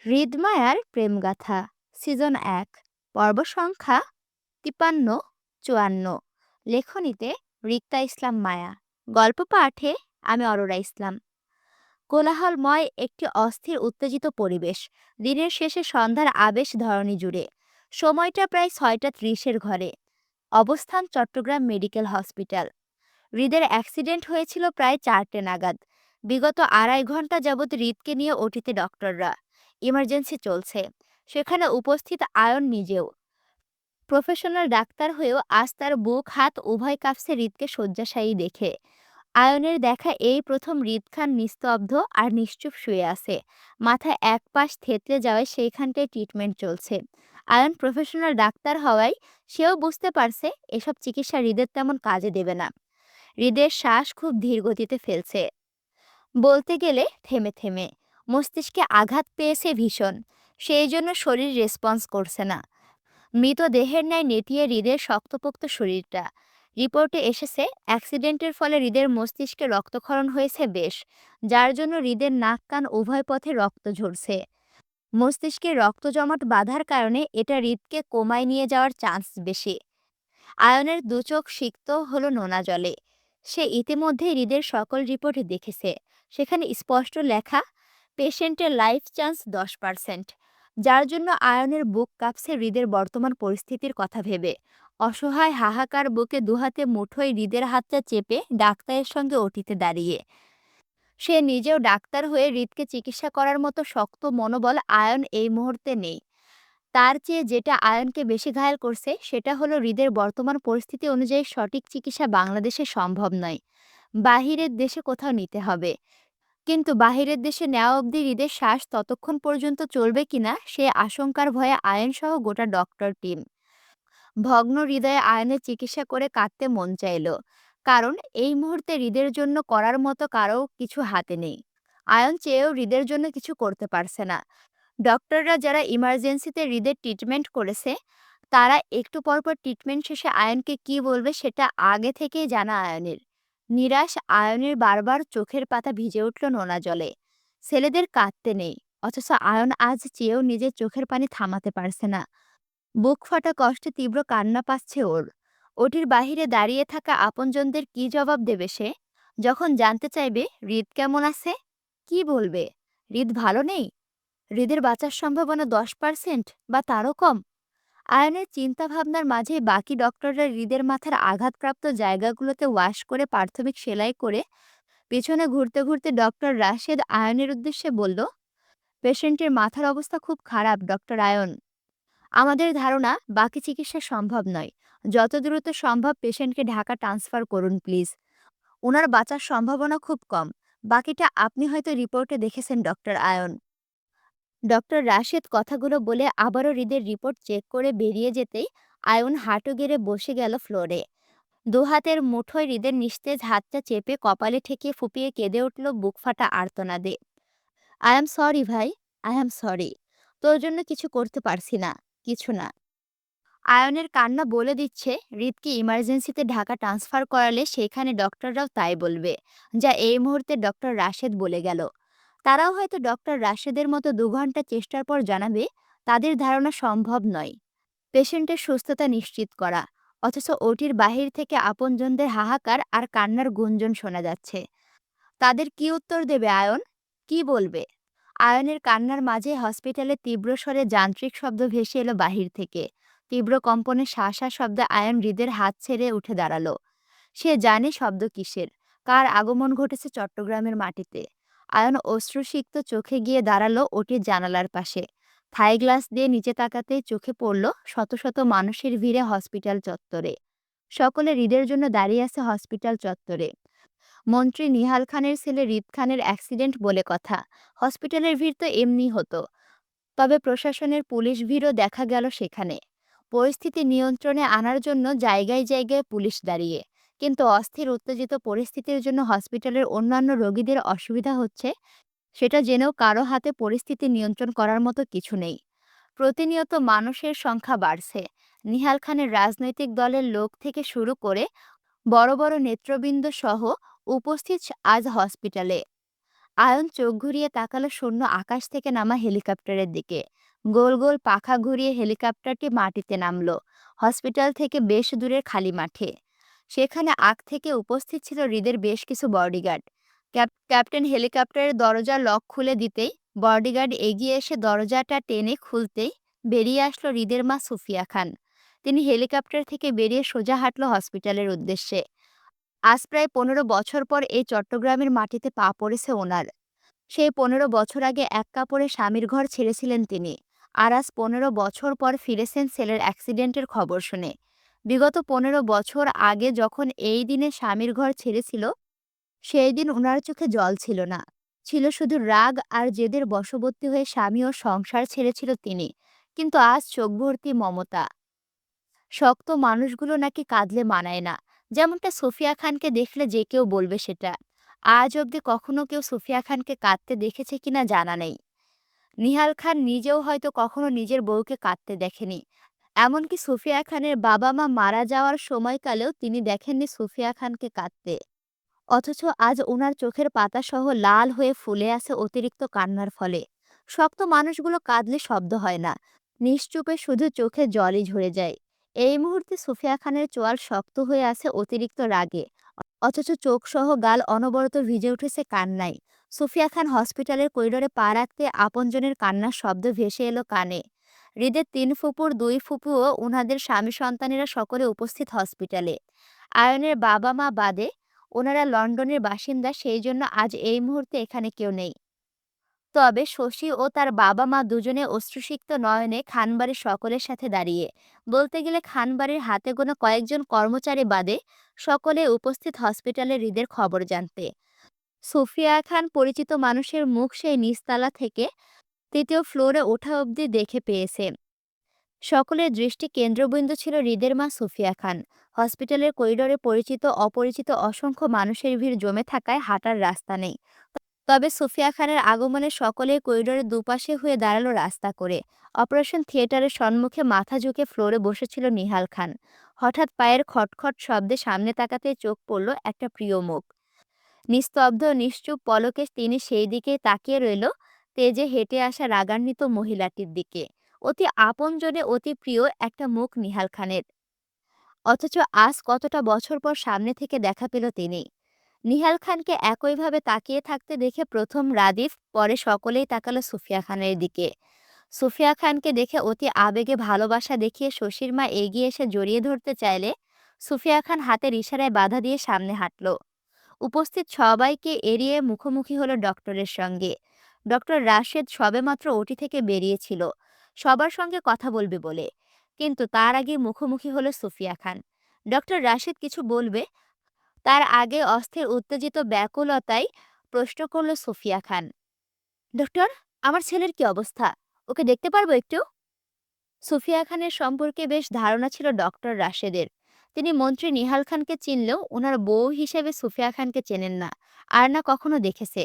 হৃদমায়ার প্রেমগাথা season ১ পর্ব সংখ্যা ৫৩-৫৪। লেখনীতে রিক্তা ইসলাম মায়া। গল্প পাঠে আমি অরোরা ইসলাম। কোলাহলময় একটি অস্থির উত্তেজিত পরিবেশ। দিনের শেষে সন্ধ্যার আবেশ ধরণী জুড়ে। সময়টা প্রায় ৬টা ৩০-এর ঘরে। অবস্থান চট্টগ্রাম মেডিকেল হসপিটাল। হৃদের অ্যাক্সিডেন্ট হয়েছিল প্রায় ৪টে নাগাদ। বিগত ২.৫ ঘন্টা যাবৎ হৃদকে নিয়ে ওটিতে ডক্টররা। ইমার্জেন্সি চলছে। সেখানে উপস্থিত আয়ন নিজেও। প্রফেশনাল ডাক্তার হয়েও আজ তার বুক হাত উভয় কাঁপছে হৃদকে শয্যাশায়ী দেখে। আয়নের দেখা এই প্রথম হৃদ খান নিস্তব্ধ আর নিশ্চুপ শুয়ে আছে। মাথা এক পাশ থেতলে যাওয়ায় সেইখানটায় ট্রিটমেন্ট চলছে। আয়ন প্রফেশনাল ডাক্তার হওয়ায় সেও বুঝতে পারছে এসব চিকিৎসা হৃদের তেমন কাজে দেবে না। হৃদের শ্বাস খুব ধীর গতিতে ফেলছে, বলতে গেলে থেমে থেমে। মস্তিষ্কে আঘাত পেয়েছে ভীষণ, সেই জন্য শরীর রেসপন্স করছে না। মৃতদেহের ন্যায় নেতিয়ে হৃদের শক্তপোক্ত শরীরটা। রিপোর্টে এসেছে অ্যাক্সিডেন্টের ফলে হৃদের মস্তিষ্কে রক্তক্ষরণ হয়েছে বেশ, যার জন্য হৃদের নাক কান উভয় পথে রক্ত ঝরছে। মস্তিষ্কে রক্ত জমাট বাঁধার কারণে এটা হৃদকে কোমায় নিয়ে যাওয়ার চান্স বেশি। আয়নের দুচোখ সিক্ত হলো নোনা জলে। সে ইতিমধ্যেই হৃদের সকল রিপোর্ট দেখেছে। সেখানে স্পষ্ট লেখা পেশেন্টের লাইফ চান্স 10%, যার জন্য আয়নের বুক কাঁপছে হৃদের বর্তমান পরিস্থিতির কথা ভেবে। অসহায় হাহাকার বুকে দুহাতে মুঠোয় হৃদের হাতটা চেপে ডাক্তারের সঙ্গে ওটিতে দাঁড়িয়ে। সে নিজেও ডাক্তার হয়ে হৃদকে চিকিৎসা করার মতো শক্ত মনোবল আয়ন এই মুহূর্তে নেই। তার চেয়ে যেটা আয়নকে বেশি ঘায়েল করছে সেটা হলো হৃদের বর্তমান পরিস্থিতি অনুযায়ী সঠিক চিকিৎসা বাংলাদেশে সম্ভব নয়। বাহিরের দেশে কোথাও নিতে হবে। কিন্তু বাহিরের দেশে নেওয়া অবধি হৃদের শ্বাস ততক্ষণ পর্যন্ত চলবে কিনা সে আশঙ্কার ভয়ে আয়নসহ গোটা ডক্টর টিম। ভগ্ন হৃদয়ে আয়নের চিকিৎসা করে কাঁদতে মন চাইল, কারণ এই মুহূর্তে হৃদের জন্য করার মতো কারো কিছু হাতে নেই। আয়ন চেয়েও হৃদের জন্য কিছু করতে পারছে না। ডক্টররা যারা ইমার্জেন্সিতে হৃদের ট্রিটমেন্ট করেছে, তারা একটু পরপর ট্রিটমেন্ট শেষে আয়নকে কি বলবে সেটা আগে থেকেই জানা আয়নের। নিরাশ আয়নের বারবার চোখের পাতা ভিজে উঠল নোনা জলে। ছেলেদের কাঁদতে নেই, অথচ আয়ন আজ চেয়েও নিজের চোখের পানি থামাতে পারছে না। বুক ফাটা কষ্টে তীব্র কান্না পাচ্ছে ওর। ওটির বাহিরে দাঁড়িয়ে থাকা আপনজনদের কি জবাব দেবে সে, যখন জানতে চাইবে হৃদ কেমন আছে? কি বলবে? হৃদ ভালো নেই? হৃদের বাঁচার সম্ভাবনা 10% বা তারও কম? আয়নের চিন্তা ভাবনার মাঝে বাকি ডক্টররা হৃদের মাথার আঘাতপ্রাপ্ত জায়গাগুলোতে ওয়াশ করে প্রাথমিক সেলাই করে পেছনে ঘুরতে ঘুরতে ডক্টর রাশেদ আয়নের উদ্দেশ্যে বলল, পেশেন্টের মাথার অবস্থা খুব খারাপ ডক্টর আয়ন। আমাদের ধারণা বাকি চিকিৎসা সম্ভব নয়। যত দ্রুত সম্ভব পেশেন্টকে ঢাকা ট্রান্সফার করুন প্লিজ। ওনার বাঁচার সম্ভাবনা খুব কম। বাকিটা আপনি হয়তো রিপোর্টে দেখেছেন ডক্টর আয়ন। ডক্টর রাশেদ কথাগুলো বলে আবারও হৃদের রিপোর্ট চেক করে বেরিয়ে যেতেই আয়ন হাঁটু গেড়ে বসে গেল ফ্লোরে। দুহাতের মুঠোয় হৃদের নিস্তেজ হাতটা চেপে কপালে ঠেকিয়ে ফুপিয়ে কেঁদে উঠল বুক ফাটা আর্তনাদে। আই এম সরি ভাই, আই এম সরি। তোর জন্য কিছু করতে পারছি না, কিছু না। আয়নের কান্না বলে দিচ্ছে হৃদকে ইমার্জেন্সিতে ঢাকা ট্রান্সফার করালে সেখানে ডক্টররাও তাই বলবে, যা এই মুহূর্তে ডক্টর রাশেদ বলে গেল। তারাও হয়তো ডক্টর রাশেদের মতো ২ ঘন্টা চেষ্টার পর জানাবে তাদের ধারণা সম্ভব নয় পেশেন্টের সুস্থতা নিশ্চিত করা। অথচ ওটির বাহির থেকে আপনজনদের হাহাকার আর কান্নার গুঞ্জন শোনা যাচ্ছে। তাদের কি উত্তর দেবে আয়ন? কি বলবে? আয়নের কান্নার মাঝে হসপিটালে তীব্র স্বরে যান্ত্রিক শব্দ ভেসে এলো বাহির থেকে। তীব্র কম্পনে শাঁসা শব্দে আয়ন হৃদের হাত ছেড়ে উঠে দাঁড়ালো। সে জানে শব্দ কিসের, কার আগমন ঘটেছে চট্টগ্রামের মাটিতে। আয়ন অশ্রুসিক্ত চোখে গিয়ে দাঁড়ালো ওটির জানালার পাশে। থাই গ্লাস দিয়ে নিচে তাকাতেই চোখে পড়ল শত শত মানুষের ভিড়ে হসপিটাল চত্বরে। সকলে হৃদের জন্য দাঁড়িয়ে আছে হসপিটাল চত্বরে। মন্ত্রী নিহাল খানের ছেলে হৃদ খানের অ্যাক্সিডেন্ট বলে কথা। হসপিটালের ভিড় তো এমনি হতো, তবে প্রশাসনের পুলিশ ভিড়ও দেখা গেল সেখানে। পরিস্থিতি নিয়ন্ত্রণে আনার জন্য জায়গায় জায়গায় পুলিশ দাঁড়িয়ে। কিন্তু অস্থির উত্তেজিত পরিস্থিতির জন্য হসপিটালের অন্যান্য রোগীদের অসুবিধা হচ্ছে সেটা জেনেও কারো হাতে পরিস্থিতি নিয়ন্ত্রণ করার মতো কিছু নেই। প্রতিনিয়ত মানুষের সংখ্যা বাড়ছে। নিহাল খানের রাজনৈতিক দলের লোক থেকে শুরু করে বড় বড় নেতৃবৃন্দ সহ উপস্থিত আজ হসপিটালে। আয়ন চোখ ঘুরিয়ে তাকালো শূন্য আকাশ থেকে নামা হেলিকপ্টারের দিকে। গোল গোল পাখা ঘুরিয়ে হেলিকপ্টারটি মাটিতে নামলো, হসপিটাল থেকে বেশ দূরের খালি মাঠে। সেখানে আগ থেকে উপস্থিত ছিল হৃদের বেশ কিছু বডিগার্ড। ক্যাপ্টেন হেলিকপ্টারের দরজার লক খুলে দিতেই বডিগার্ড এগিয়ে এসে দরজাটা টেনে খুলতেই বেরিয়ে আসলো হৃদের মা সুফিয়া খান। তিনি হেলিকপ্টার থেকে বেরিয়ে সোজা হাঁটলো হসপিটালের উদ্দেশ্যে। আজ প্রায় ১৫ বছর পর এই চট্টগ্রামের মাটিতে পা পড়েছে ওনার। সেই ১৫ বছর আগে এক কাপড়ে স্বামীর ঘর ছেড়েছিলেন তিনি। আর আজ ১৫ বছর পর ফিরেছেন ছেলের অ্যাক্সিডেন্টের খবর শুনে। বিগত ১৫ বছর আগে যখন এই দিনে স্বামীর ঘর ছেড়েছিল, সেই দিন উনার চোখে জল ছিল না। ছিল শুধু রাগ আর জেদের বশবর্তী হয়ে স্বামী ও সংসার ছেড়েছিল তিনি। কিন্তু আজ চোখ ভর্তি মমতা। শক্ত মানুষগুলো নাকি কাঁদলে মানায় না। যেমনটা সুফিয়া খানকে দেখলে যে কেউ বলবে সেটা। আজ অবধি কখনো কেউ সুফিয়া খানকে কাঁদতে দেখেছে কিনা জানা নেই। নিহাল খান নিজেও হয়তো কখনো নিজের বউকে কাঁদতে দেখেনি। এমনকি সুফিয়া খানের বাবা মা মারা যাওয়ার সময়কালেও তিনি দেখেননি সুফিয়া খানকে কাঁদতে। অথচ আজ উনার চোখের পাতাসহ লাল হয়ে ফুলে আছে অতিরিক্ত কান্নার ফলে। শক্ত মানুষগুলো কাঁদলে শব্দ হয় না, নিশ্চুপে শুধু চোখে জলই ঝরে যায়। এই মুহূর্তে সুফিয়া খানের চোয়াল শক্ত হয়ে আছে অতিরিক্ত রাগে, অথচ চোখসহ গাল অনবরত ভিজে উঠেছে কান্নায়। সুফিয়া খান হসপিটালের করিডোরে পা রাখতে আপনজনের কান্নার শব্দ ভেসে এলো কানে। হৃদের ৩ ফুপুর ২ ফুপুও উনাদের স্বামী সন্তানেরা সকলে উপস্থিত হসপিটালে। আয়নের বাবা মা বাদে ওনারা লন্ডনের বাসিন্দা, সেই জন্য আজ এই মুহূর্তে এখানে কেউ নেই। তবে শশী ও তার বাবা মা দুজনে অশ্রুসিক্ত নয়নে খানবাড়ির সকলের সাথে দাঁড়িয়ে। বলতে গেলে খানবাড়ির হাতে গোনা কয়েকজন কর্মচারী বাদে সকলে উপস্থিত হসপিটালে হৃদের খবর জানতে। সুফিয়া খান পরিচিত মানুষের মুখ সেই নিচতলা থেকে ৩য় ফ্লোরে ওঠা অবধি দেখে পেয়েছে। সকলের দৃষ্টি কেন্দ্রবিন্দু ছিল হৃদের মা সুফিয়া খান। হসপিটালের করিডোরে পরিচিত অপরিচিত অসংখ্য মানুষের ভিড় জমে থাকায় হাঁটার রাস্তা নেই। তবে সুফিয়া খানের আগমনে সকলেই করিডোরের দুপাশে হয়ে দাঁড়ালো রাস্তা করে। অপারেশন থিয়েটারের সম্মুখে মাথা ঝুঁকে ফ্লোরে বসেছিল নিহাল খান। হঠাৎ পায়ের খটখট শব্দে সামনে তাকাতে চোখ পড়ল একটা প্রিয় মুখ। নিস্তব্ধ নিশ্চুপ পলকে তিনি সেই দিকে তাকিয়ে রইল, তেজে হেঁটে আসা রাগান্বিত মহিলাটির দিকে। অতি আপনজনে অতি প্রিয় একটা মুখ নিহাল খানের। অথচ আজ কতটা বছর পর সামনে থেকে দেখা পেল তিনি। নিহাল খানকে একইভাবে তাকিয়ে থাকতে দেখে প্রথম রাদিফ, পরে সকলেই তাকালো সুফিয়া খানের দিকে। সুফিয়া খানকে দেখে অতি আবেগে ভালোবাসা দেখিয়ে শশীর মা এগিয়ে এসে জড়িয়ে ধরতে চাইলে সুফিয়া খান হাতের ইশারায় বাধা দিয়ে সামনে হাঁটল। উপস্থিত সবাইকে এড়িয়ে মুখোমুখি হলো ডক্টরের সঙ্গে। ডক্টর রাশেদ সবেমাত্র ওটি থেকে বেরিয়েছিল সবার সঙ্গে কথা বলবে বলে, কিন্তু তার আগে মুখোমুখি হলো সুফিয়া খান। ডক্টর রাশেদ কিছু বলবে, তার আগে অস্থির উত্তেজিত ব্যাকুলতায় প্রশ্ন করল সুফিয়া খান, ডক্টর, আমার ছেলের কি অবস্থা? ওকে দেখতে পারবো একটু? সুফিয়া খানের সম্পর্কে বেশ ধারণা ছিল ডক্টর রাশেদের। তিনি মন্ত্রী নিহাল খানকে চিনলেও ওনার বউ হিসেবে সুফিয়া খানকে চেনেন না, আর না কখনো দেখেছে।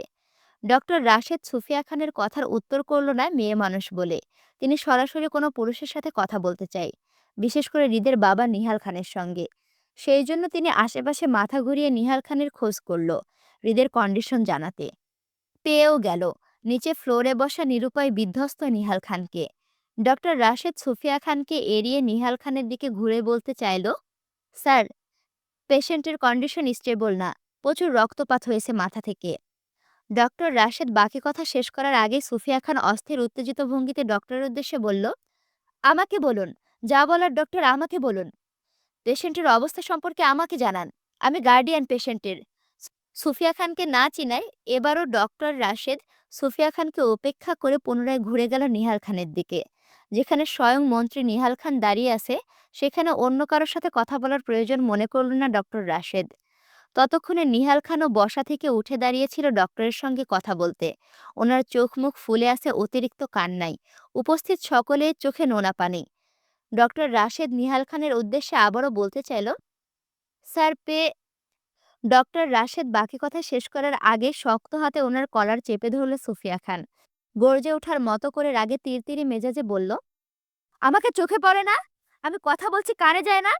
ডক্টর রাশেদ সুফিয়া খানের কথার উত্তর করল না মেয়ে মানুষ বলে। তিনি সরাসরি কোনো পুরুষের সাথে কথা বলতে চাই, বিশেষ করে হৃদের বাবা নিহাল খানের সঙ্গে। সেই জন্য তিনি আশেপাশে মাথা ঘুরিয়ে নিহাল খানের খোঁজ করল, হৃদের কন্ডিশন জানাতে। পেয়েও গেল নিচে ফ্লোরে বসা নিরুপায় বিধ্বস্ত নিহাল খানকে। ডক্টর রাশেদ সুফিয়া খানকে এড়িয়ে নিহাল খানের দিকে ঘুরে বলতে চাইল, স্যার, পেশেন্টের কন্ডিশন স্টেবল না, প্রচুর রক্তপাত হয়েছে মাথা থেকে। ডক্টর রাশেদ বাকি কথা শেষ করার আগে সুফিয়া খান অস্থির উত্তেজিত ভঙ্গিতে ডক্টরের উদ্দেশ্যে বলল, আমাকে বলুন, যা বলার ডক্টর আমাকে বলুন। পেশেন্টের অবস্থা সম্পর্কে আমাকে জানান, আমি গার্ডিয়ান পেশেন্টের। সুফিয়া খানকে না চিনায় এবারও ডক্টর রাশেদ সুফিয়া খানকে উপেক্ষা করে পুনরায় ঘুরে গেল নিহাল খানের দিকে। যেখানে স্বয়ং মন্ত্রী নিহাল খান দাঁড়িয়ে আছে, সেখানে অন্য কারোর সাথে কথা বলার প্রয়োজন মনে করল না ডক্টর রাশেদ। ততক্ষণে নিহাল খানও বসা থেকে উঠে দাঁড়িয়েছিল ডক্টরের সঙ্গে কথা বলতে। ওনার চোখ মুখ ফুলে আছে অতিরিক্ত কান্নায়। উপস্থিত সকলের চোখে নোনা পানি। ডক্টর রাশেদ নিহাল খানের উদ্দেশ্যে আবারও বলতে চাইল, স্যার ডক্টর রাশেদ বাকি কথা শেষ করার আগে শক্ত হাতে ওনার কলার চেপে ধরল সুফিয়া খান। গর্জে ওঠার মতো করে রাগে তিরতিরি মেজাজে বলল, আমাকে চোখে পড়ে না? আমি কথা বলছি কানে যায় না?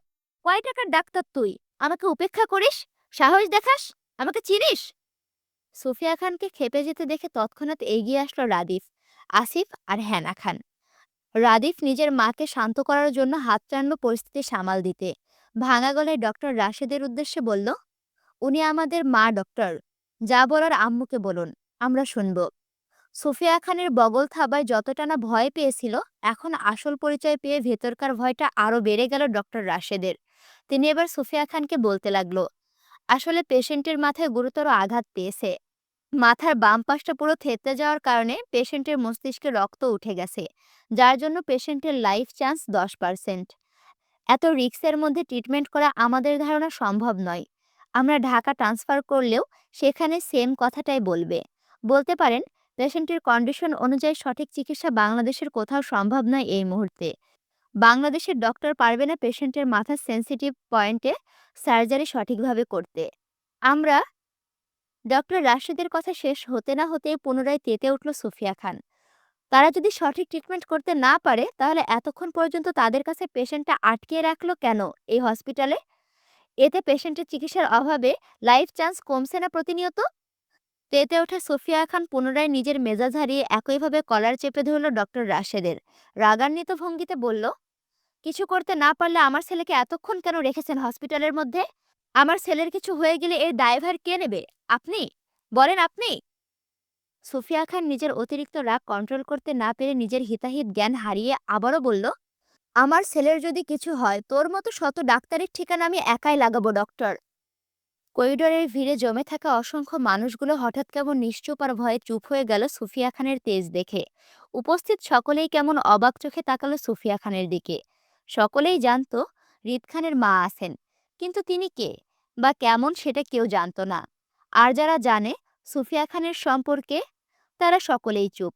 কয় টাকার ডাক্তার তুই? আমাকে উপেক্ষা করিস? সাহস দেখাস? আমাকে চিনিস? সুফিয়া খানকে খেপে যেতে দেখে তৎক্ষণাৎ এগিয়ে আসলো রাদিফ, আসিফ আর হেনা খান। রাদিফ নিজের মাকে শান্ত করার জন্য হাত টানল পরিস্থিতি সামাল দিতে। ভাঙা গলায় ডক্টর রাশেদের উদ্দেশ্যে বলল, উনি আমাদের মা ডক্টর। যা বলার আম্মুকে বলুন, আমরা শুনব। সুফিয়া খানের বগল থাবায় যতটা না ভয় পেয়েছিল, এখন আসল পরিচয় পেয়ে ভেতরকার ভয়টা আরো বেড়ে গেল ডক্টর রাশেদের। তিনি এবার সুফিয়া খানকে বলতে লাগলো, আসলে পেশেন্টের মাথায় গুরুতর আঘাত পেয়েছে। মাথার বাম পাশটা পুরো থেতলে যাওয়ার কারণে পেশেন্টের মস্তিষ্কে রক্ত উঠে গেছে, যার জন্য পেশেন্টের লাইফ চান্স 10%। এত রিস্কের মধ্যে ট্রিটমেন্ট করা আমাদের ধারণা সম্ভব নয়। আমরা ঢাকা ট্রান্সফার করলেও সেখানে সেম কথাটাই বলবে। বলতে পারেন, পেশেন্টের কন্ডিশন অনুযায়ী সঠিক চিকিৎসা বাংলাদেশের কোথাও সম্ভব নয় এই মুহূর্তে। বাংলাদেশের ডক্টর পারবে না পেশেন্টের মাথার সেন্সিটিভ পয়েন্টে সার্জারি সঠিকভাবে করতে। আমরা ডক্টর রাশেদের কথা শেষ হতে না হতেই পুনরায় তেতে উঠল সুফিয়া খান। তারা যদি সঠিক ট্রিটমেন্ট করতে না পারে, তাহলে এতক্ষণ পর্যন্ত তাদের কাছে পেশেন্টটা আটকিয়ে রাখলো কেন এই হসপিটালে? এতে পেশেন্টের চিকিৎসার অভাবে লাইফ চান্স কমছে না প্রতিনিয়ত? তেতে ওঠে সোফিয়া খান পুনরায় নিজের মেজাজ হারিয়ে একইভাবে কলার চেপে ধরল ডক্টর রাশেদের। রাগান্বিত ভঙ্গিতে বলল, কিছু করতে না পারলে আমার ছেলেকে এতক্ষণ কেন রেখেছেন হসপিটালের মধ্যে? আমার ছেলের কিছু হয়ে গেলে এর দায়ভার কে নেবে? আপনি বলেন, আপনি। সুফিয়া খান নিজের অতিরিক্ত রাগ কন্ট্রোল করতে না পেরে নিজের হিতাহিত জ্ঞান হারিয়ে আবারও বলল, আমার ছেলের যদি কিছু হয়, তোর মতো শত ডাক্তারের ঠিকানা আমি একাই লাগাবো ডক্টর। করিডোরের ভিড়ে জমে থাকা অসংখ্য মানুষগুলো হঠাৎ কেমন নিশ্চুপ আর ভয়ে চুপ হয়ে গেল সুফিয়া খানের তেজ দেখে। উপস্থিত সকলেই কেমন অবাক চোখে তাকালো সুফিয়া খানের দিকে। সকলেই জানতো রিদ খানের মা আছেন, কিন্তু তিনি কে বা কেমন সেটা কেউ জানতো না। আর যারা জানে সুফিয়া খানের সম্পর্কে, তারা সকলেই চুপ।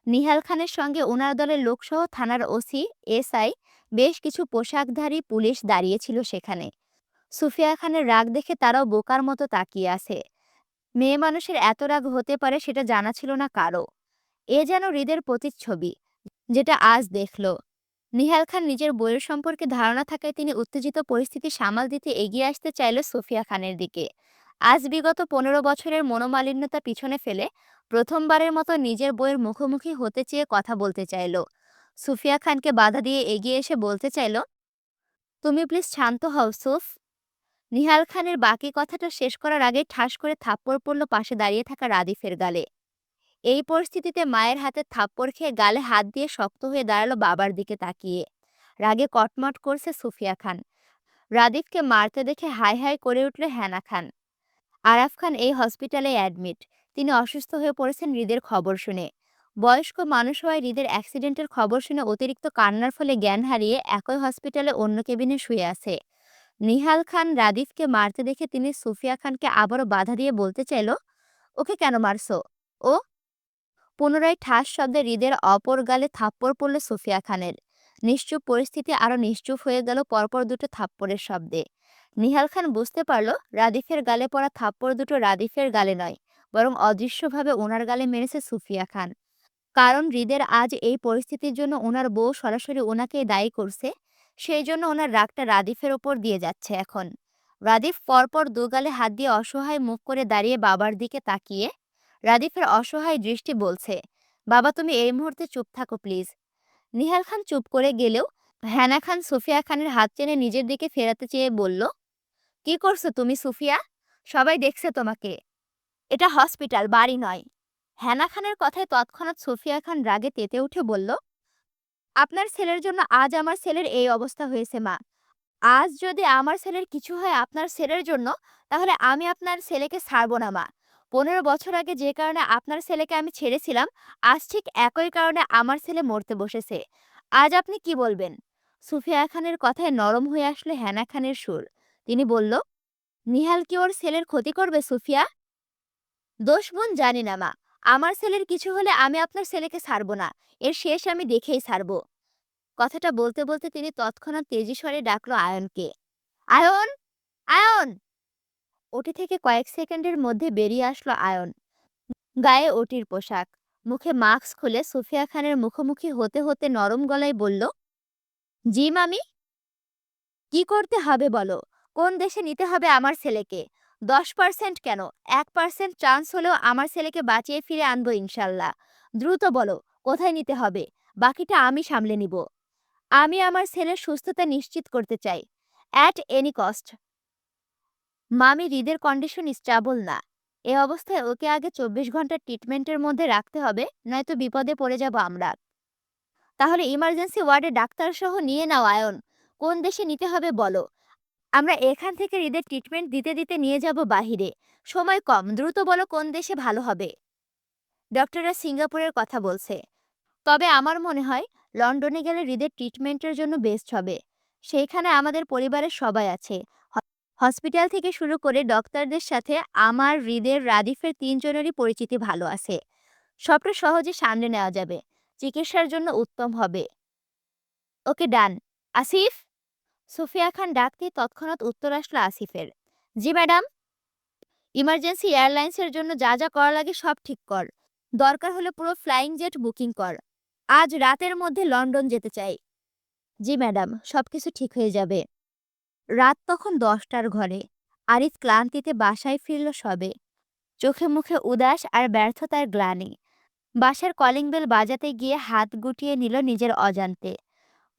নিহাল খানের সঙ্গে ওনার দলের লোকসহ থানার ওসি, এসআই, বেশ কিছু পোশাকধারী পুলিশ দাঁড়িয়েছিল সেখানে। সুফিয়া খানের রাগ দেখে তারাও বোকার মতো তাকিয়ে আছে। মেয়ে মানুষের এত রাগ হতে পারে সেটা জানা ছিল না কারো। এ যেন হৃদের প্রতিচ্ছবি, যেটা আজ দেখল। নিহাল খান নিজের বইয়ের সম্পর্কে ধারণা থাকায় তিনি উত্তেজিত পরিস্থিতি সামাল দিতে এগিয়ে আসতে চাইল সুফিয়া খানের দিকে। আজ বিগত 15 বছরের মনোমালিন্যতা পিছনে ফেলে প্রথমবারের মতো নিজের বইয়ের মুখোমুখি হতে চেয়ে কথা বলতে চাইল। সুফিয়া খানকে বাধা দিয়ে এগিয়ে এসে বলতে চাইল, তুমি প্লিজ শান্ত হও সুফ। নিহাল খানের বাকি কথাটা শেষ করার আগে ঠাস করে থাপ্পড় পড়ল পাশে দাঁড়িয়ে থাকা রাদিফের গালে। এই পরিস্থিতিতে মায়ের হাতে থাপ্পড় খেয়ে গালে হাত দিয়ে শক্ত হয়ে দাঁড়ালো বাবার দিকে তাকিয়ে। রাগে কটমট করছে সুফিয়া খান। রাদিফকে মারতে দেখে হাই হাই করে উঠল হেনা খান। আরাফ খান এই হসপিটালে অ্যাডমিট। তিনি অসুস্থ হয়ে পড়েছেন হৃদের খবর শুনে। বয়স্ক মানুষ হওয়ায় হৃদের অ্যাক্সিডেন্টের খবর শুনে অতিরিক্ত কান্নার ফলে জ্ঞান হারিয়ে একই হসপিটালে অন্য কেবিনে শুয়ে আছে। নিহাল খান রাদিফকে মারতে দেখে তিনি সুফিয়া খানকে আবারও বাধা দিয়ে বলতে চাইল, ওকে কেন মারছো? ও পুনরায় ঠাস শব্দে হৃদের অপর গালে থাপ্পড় পড়ল সুফিয়া খানের। নিশ্চুপ পরিস্থিতি আরো নিশ্চুপ হয়ে গেল পরপর দুটো থাপ্পড়ের শব্দে। নিহাল খান বুঝতে পারল রাদিফের গালে পড়া থাপ্পড় দুটো রাদিফের গালে নয়, বরং অদৃশ্যভাবে ওনার গালে মেরেছে সুফিয়া খান। কারণ হৃদের আজ এই পরিস্থিতির জন্য ওনার বউ সরাসরি ওনাকেই দায়ী করছে। সেই জন্য ওনার রাগটা রাদিফের ওপর দিয়ে যাচ্ছে এখন। রাদিফ পরপর দুগালে হাত দিয়ে অসহায় মুখ করে দাঁড়িয়ে বাবার দিকে তাকিয়ে। রাদিফের অসহায় দৃষ্টি বলছে, বাবা তুমি এই মুহূর্তে চুপ থাকো প্লিজ। নিহাল খান চুপ করে গেলেও হেনা খান সুফিয়া খানের হাত টেনে নিজের দিকে ফেরাতে চেয়ে বলল, কি করছো তুমি সুফিয়া? সবাই দেখছে তোমাকে। এটা হসপিটাল, বাড়ি নয়। হেনা খানের কথায় তৎক্ষণাৎ সুফিয়া খান রাগে তেতে উঠে বলল, আপনার ছেলের জন্য আজ আমার ছেলের এই অবস্থা হয়েছে মা। আজ যদি আমার ছেলের কিছু হয় আপনার ছেলের জন্য, তাহলে আমি আপনার ছেলেকে ছাড়বো না মা। 15 বছর আগে যে কারণে আপনার ছেলেকে আমি ছেড়েছিলাম, আজ ঠিক একই কারণে আমার ছেলে মরতে বসেছে। আজ আপনি কি বলবেন? সুফিয়া খানের কথায় নরম হয়ে আসলো হেনা খানের সুর। তিনি বলল, নিহাল কি ওর ছেলের ক্ষতি করবে সুফিয়া? দোষ গুণ জানি না মা। আমার ছেলের কিছু হলে আমি আপনার ছেলেকে ছাড়বো না। এর শেষ আমি দেখেই ছাড়বো। কথাটা বলতে বলতে তিনি তৎক্ষণাৎ তেজি স্বরে ডাকলো আয়নকে। Ion, ion! ওটি থেকে কয়েক সেকেন্ডের মধ্যে বেরিয়ে আসলো আয়ন। গায়ে ওটির পোশাক, মুখে মাস্ক খুলে সুফিয়া খানের মুখোমুখি হতে হতে নরম গলায় বলল, জি মামি। কি করতে হবে বলো? কোন দেশে নিতে হবে আমার ছেলেকে? 10% কেন? 1% চান্স হলেও আমার ছেলেকে বাঁচিয়ে ফিরে আনবো ইনশাল্লাহ। দ্রুত বলো, কোথায় নিতে হবে? বাকিটা আমি সামলে নিব। আমি আমার ছেলের সুস্থতা নিশ্চিত করতে চাই। At any cost. মামি হৃদের কন্ডিশন স্টেবল না। এ অবস্থায় ওকে আগে 24 ঘন্টা ট্রিটমেন্টের মধ্যে রাখতে হবে, নয়তো বিপদে পড়ে যাব আমরা। তাহলে ইমার্জেন্সি ওয়ার্ডে ডাক্তার সহ নিয়ে নাও আয়ন। কোন দেশে নিতে হবে বলো। আমরা এখান থেকে হৃদের ট্রিটমেন্ট দিতে দিতে নিয়ে যাব বাহিরে। সময় কম, দ্রুত বলো কোন দেশে ভালো হবে। ডক্টররা সিঙ্গাপুরের কথা বলছে, তবে আমার মনে হয় লন্ডনে গেলে হৃদের ট্রিটমেন্টের জন্য বেস্ট হবে। সেইখানে আমাদের পরিবারের সবাই আছে। হসপিটাল থেকে শুরু করে ডক্টরদের সাথে আমার হৃদের রাদিফের তিনজনেরই পরিচিতি ভালো আছে। সবটা সহজে সামলে নেওয়া যাবে। চিকিৎসার জন্য উত্তম হবে। ওকে, ডান। আসিফ। সুফিয়া খান ডাকতে তৎক্ষণাৎ উত্তর আসলো আসিফের। জি ম্যাডাম। ইমার্জেন্সি এয়ারলাইন্সের জন্য যা যা করা লাগে সব ঠিক কর। দরকার হলে পুরো ফ্লাইং জেট বুকিং কর। আজ রাতের মধ্যে লন্ডন যেতে চাই। জি ম্যাডাম, সবকিছু ঠিক হয়ে যাবে। রাত তখন 10টার ঘরে। আরিফ ক্লান্তিতে বাসায় ফিরল সবে। চোখে মুখে উদাস আর ব্যর্থতার গ্লানি। বাসার কলিং বেল বাজাতে গিয়ে হাত গুটিয়ে নিল নিজের অজান্তে।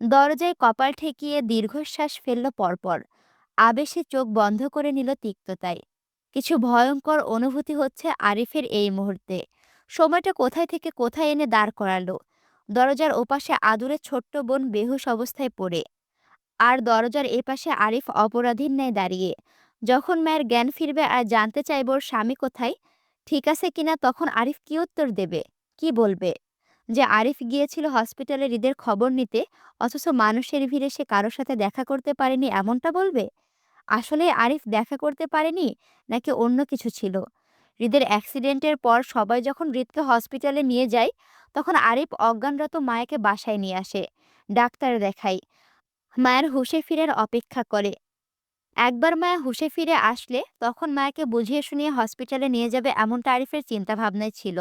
দরজায় কপাল ঠেকিয়ে দীর্ঘশ্বাস ফেলল পরপর। আবেশে চোখ বন্ধ করে নিল তিক্ততায়। কিছু ভয়ঙ্কর অনুভূতি হচ্ছে আরিফের এই মুহূর্তে। সময়টা কোথায় থেকে কোথায় এনে দাঁড় করালো। দরজার ওপাশে আদুরে ছোট্ট বোন বেহুশ অবস্থায় পড়ে। আর দরজার এপাশে আরিফ অপরাধীর ন্যায় দাঁড়িয়ে। যখন মায়ের জ্ঞান ফিরবে আর জানতে চাইব ওর স্বামী কোথায়, ঠিক আছে কিনা, তখন আরিফ কি উত্তর দেবে? কি বলবে? যে আরিফ গিয়েছিল হসপিটালে হৃদের খবর নিতে, অথচ মানুষের ভিড়ে সে কারোর সাথে দেখা করতে পারেনি, এমনটা বলবে? আসলে আরিফ দেখা করতে পারেনি, নাকি অন্য কিছু ছিল? হৃদের অ্যাক্সিডেন্টের পর সবাই যখন হৃদকে হসপিটালে নিয়ে যায়, তখন আরিফ অজ্ঞানরত মায়াকে বাসায় নিয়ে আসে। ডাক্তার দেখায়। মায়ের হুঁশে ফিরার অপেক্ষা করে। একবার মায়া হুঁশে ফিরে আসলে তখন মায়াকে বুঝিয়ে শুনিয়ে হসপিটালে নিয়ে যাবে, এমনটা আরিফের চিন্তাভাবনায় ছিল।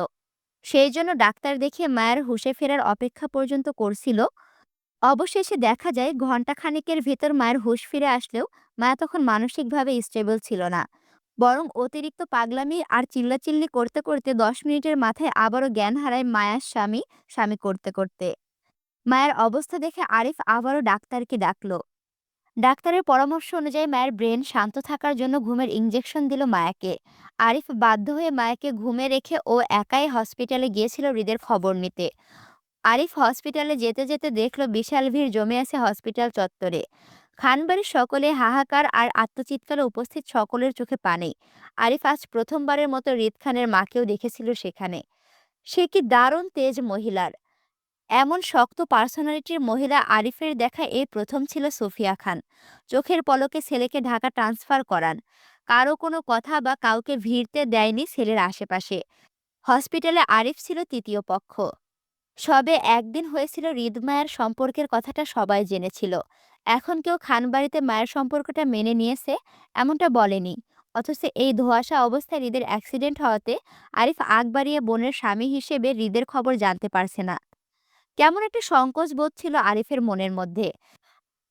সেই জন্য ডাক্তার দেখিয়ে মায়ের হুঁশে ফেরার অপেক্ষা পর্যন্ত করছিল। অবশেষে দেখা যায় ঘণ্টাখানেকের ভেতর মায়ের হুঁশ ফিরে আসলেও মায়া তখন মানসিকভাবে স্টেবল ছিল না। বরং অতিরিক্ত পাগলামি আর চিল্লাচিল্লি করতে করতে 10 মিনিটের মাথায় আবারও জ্ঞান হারায় মায়ার স্বামী স্বামী করতে করতে। মায়ের অবস্থা দেখে আরিফ আবারও ডাক্তারকে ডাকলো। ডাক্তারের পরামর্শ অনুযায়ী মায়ের ব্রেন শান্ত থাকার জন্য ঘুমের ইঞ্জেকশন দিল মায়াকে। আরিফ বাধ্য হয়ে মায়াকে ঘুমে রেখে ও একাই হসপিটালে গিয়েছিল হৃদের খবর নিতে। আরিফ হসপিটালে যেতে যেতে দেখলো বিশাল ভিড় জমে আছে হসপিটাল চত্বরে। খানবাড়ির সকলে হাহাকার আর আত্মচিৎকারে উপস্থিত সকলের চোখে পানি। আরিফ আজ প্রথমবারের মতো হৃদ খানের মাকেও দেখেছিল সেখানে। সে কি দারুণ তেজ মহিলার! এমন শক্ত পার্সোনালিটির মহিলা আরিফের দেখা এই প্রথম ছিল সুফিয়া খান। চোখের পলকে ছেলেকে ঢাকা ট্রান্সফার করান। কারো কোনো কথা বা কাউকে ভিড়তে দেয়নি ছেলের আশেপাশে। হসপিটালে আরিফ ছিল তৃতীয় পক্ষ। সবে একদিন হয়েছিল হৃদ মায়ের সম্পর্কের কথাটা সবাই জেনেছিল। এখন কেউ খানবাড়িতে মায়ের সম্পর্কটা মেনে নিয়েছে এমনটা বলেনি। অথচ এই ধোঁয়াশা অবস্থায় হৃদের অ্যাক্সিডেন্ট হওয়াতে আরিফ আগ বাড়িয়ে বোনের স্বামী হিসেবে হৃদের খবর জানতে পারছে না। কেমন একটা সংকোচ বোধ ছিল আরিফের মনের মধ্যে।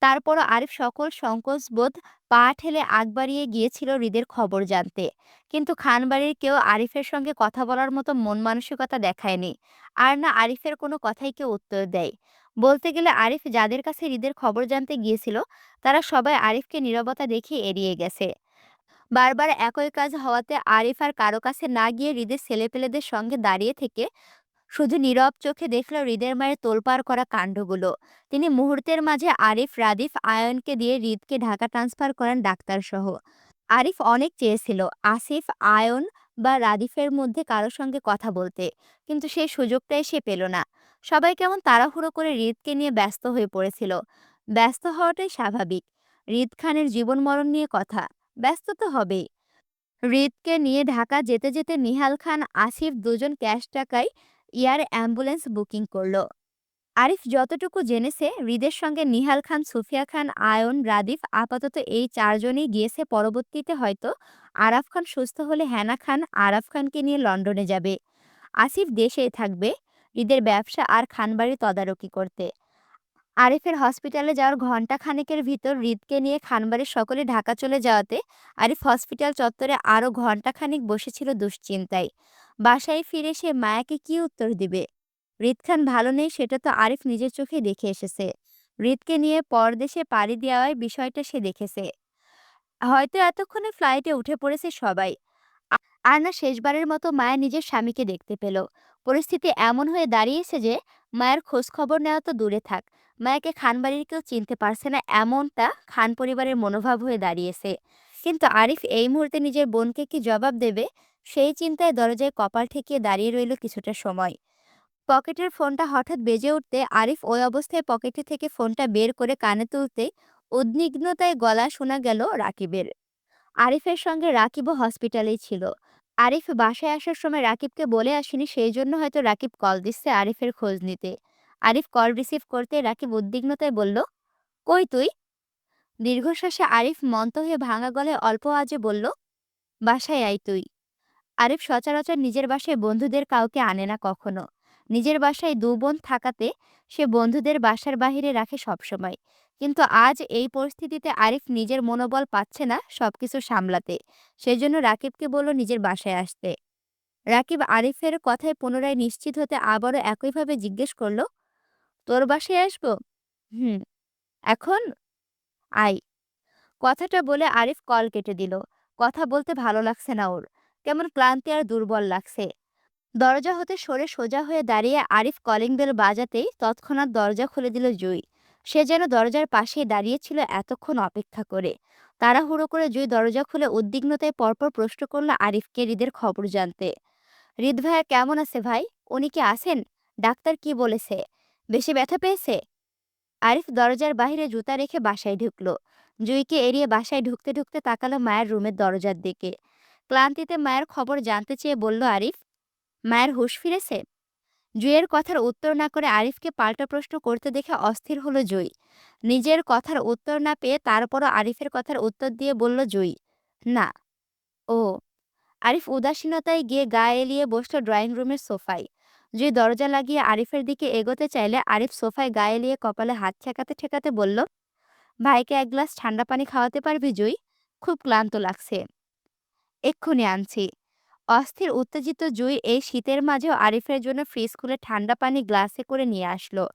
তারপরও আরিফ সকল সংকোচ বোধ পা ঠেলে আগ বাড়িয়ে গিয়েছিল হৃদের খবর জানতে। কিন্তু খানবাড়ির কেউ আরিফের সঙ্গে কথা বলার মতো মন মানসিকতা দেখায়নি। আর না আরিফের কোনো কথাই কেউ উত্তর দেয়। বলতে গেলে আরিফ যাদের কাছে হৃদের খবর জানতে গিয়েছিল, তারা সবাই আরিফকে নীরবতা দেখিয়ে এড়িয়ে গেছে। বারবার একই কাজ হওয়াতে আরিফ আর কারো কাছে না গিয়ে হৃদের ছেলেপেলেদের সঙ্গে দাঁড়িয়ে থেকে শুধু নীরব চোখে দেখল হৃদের মায়ের তোলপাড় করা কাণ্ডগুলো। তিনি মুহূর্তের মাঝে আরিফ, রাদিফ, আয়নকে দিয়ে হৃদকে ঢাকা ট্রান্সফার করেন ডাক্তার সহ। আরিফ অনেক চেয়েছিল আসিফ, আয়ন বা রাদিফের মধ্যে কারো সঙ্গে কথা বলতে, কিন্তু সেই সুযোগটাই সে পেল না। সবাই কেমন তাড়াহুড়ো করে হৃদকে নিয়ে ব্যস্ত হয়ে পড়েছিল। ব্যস্ত হওয়াটাই স্বাভাবিক। হৃদ খানের জীবন মরণ নিয়ে কথা, ব্যস্ত তো হবেই। হৃদকে নিয়ে ঢাকা যেতে যেতে নিহাল খান, আসিফ দুজন ক্যাশ টাকায় এয়ার অ্যাম্বুলেন্স বুকিং করল। আরিফ যতটুকু জেনেছে হৃদের সঙ্গে নিহাল খান, সুফিয়া খান, আয়ন, রাদিফ আপাতত এই চারজনই গিয়েছে। পরবর্তীতে হয়তো আরাফ খান সুস্থ হলে হেনা খান আরাফ খানকে নিয়ে লন্ডনে যাবে। আসিফ দেশেই থাকবে হৃদের ব্যবসা আর খানবাড়ি তদারকি করতে। আরিফের হসপিটালে যাওয়ার ঘণ্টা খানেকের ভিতর হৃদকে নিয়ে খানবাড়ির সকলে ঢাকা চলে যাওয়াতে আরিফ হসপিটাল চত্বরে আরও ঘণ্টাখানিক বসেছিল দুশ্চিন্তায়। বাসায় ফিরে সে মায়াকে কি উত্তর দিবে? হৃদ খান ভালো নেই সেটা তো আরিফ নিজের চোখে দেখে এসেছে। হৃদকে নিয়ে পরদেশে পাড়ি দেওয়ার বিষয়টা সে দেখেছে। হয়তো এতক্ষণে ফ্লাইটে উঠে পড়েছে সবাই। আর না শেষবারের মতো মায়া নিজের স্বামীকে দেখতে পেল। পরিস্থিতি এমন হয়ে দাঁড়িয়েছে যে মায়ের খোঁজ খবর নেওয়া তো দূরে থাক, মায়াকে খানবাড়ির কেউ চিনতে পারছে না, এমনটা খান পরিবারের মনোভাব হয়ে দাঁড়িয়েছে। কিন্তু আরিফ এই মুহূর্তে নিজের বোনকে কি জবাব দেবে, সেই চিন্তায় দরজায় কপাল ঠেকিয়ে দাঁড়িয়ে রইল কিছুটা সময়। পকেটের ফোনটা হঠাৎ বেজে উঠতে আরিফ ওই অবস্থায় পকেটে থেকে ফোনটা বের করে কানে তুলতে উদ্বিগ্নতায় গলা শোনা গেল রাকিবের। আরিফের সঙ্গে রাকিবও হসপিটালেই ছিল। আরিফ বাসায় আসার সময় রাকিবকে বলে আসেনি, সেই জন্য হয়তো রাকিব কল দিচ্ছে আরিফের খোঁজ নিতে। আরিফ কল রিসিভ করতে রাকিব উদ্বিগ্নতায় বলল, কই তুই? দীর্ঘশ্বাসে আরিফ মন্ত হয়ে ভাঙা গলায় অল্প আওয়াজে বলল, বাসায় আয় তুই। আরিফ সচরাচর নিজের বাসায় বন্ধুদের কাউকে আনে না কখনো। নিজের বাসায় দু বোন থাকাতে সে বন্ধুদের বাসার বাহিরে রাখে সবসময়। কিন্তু আজ এই পরিস্থিতিতে আরিফ নিজের মনোবল পাচ্ছে না সবকিছু সামলাতে। সেজন্য রাকিবকে বলল নিজের বাসায় আসতে। রাকিব আরিফের কথায় পুনরায় নিশ্চিত হতে আবারও একইভাবে জিজ্ঞেস করল, তোর বাসায় আসবো? হুম। এখন? আয়। কথাটা বলে আরিফ কল কেটে দিল। কথা বলতে ভালো লাগছে না ওর। কেমন ক্লান্তি আর দুর্বল লাগছে। দরজা হতে সরে সোজা হয়ে দাঁড়িয়ে আরিফ কলিং বেল বাজাতেই তৎক্ষণাৎ দরজা খুলে দিল জুই। সে যেন দরজার পাশেই দাঁড়িয়েছিল এতক্ষণ অপেক্ষা করে। তাড়াহুড়ো করে জুই দরজা খুলে উদ্বিগ্নতায় পরপর প্রশ্ন করল আরিফকে হৃদের খবর জানতে। হৃদ ভাইয়া কেমন আছে ভাই? উনি কি আছেন? ডাক্তার কি বলেছে? বেশি ব্যথা পেয়েছে? আরিফ দরজার বাইরে জুতা রেখে বাসায় ঢুকল। জুইকে এড়িয়ে বাসায় ঢুকতে ঢুকতে তাকালো মায়ের রুমের দরজার দিকে। ক্লান্তিতে মায়ের খবর জানতে চেয়ে বলল আরিফ, মায়ের হুঁশ ফিরেছে? জুইয়ের কথার উত্তর না করে আরিফকে পাল্টা প্রশ্ন করতে দেখে অস্থির হলো জুই। নিজের কথার উত্তর না পেয়ে তারপরও আরিফের কথার উত্তর দিয়ে বলল জুই, না। ও। আরিফ উদাসীনতায় গিয়ে গা এলিয়ে বসল ড্রয়িং রুমের সোফায়। জুই দরজা লাগিয়ে আরিফের দিকে এগোতে চাইলে আরিফ সোফায় গা এলিয়ে কপালে হাত ঠেকাতে ঠেকাতে বলল, ভাইকে এক গ্লাস ঠান্ডা পানি খাওয়াতে পারবি জুই? খুব ক্লান্ত লাগছে। এক্ষুনি আনছি। অস্থির উত্তেজিত জুই এই শীতের মাঝেও আরিফের জন্য ফ্রিজ খুলে ঠান্ডা পানি গ্লাসে করে নিয়ে আসলো।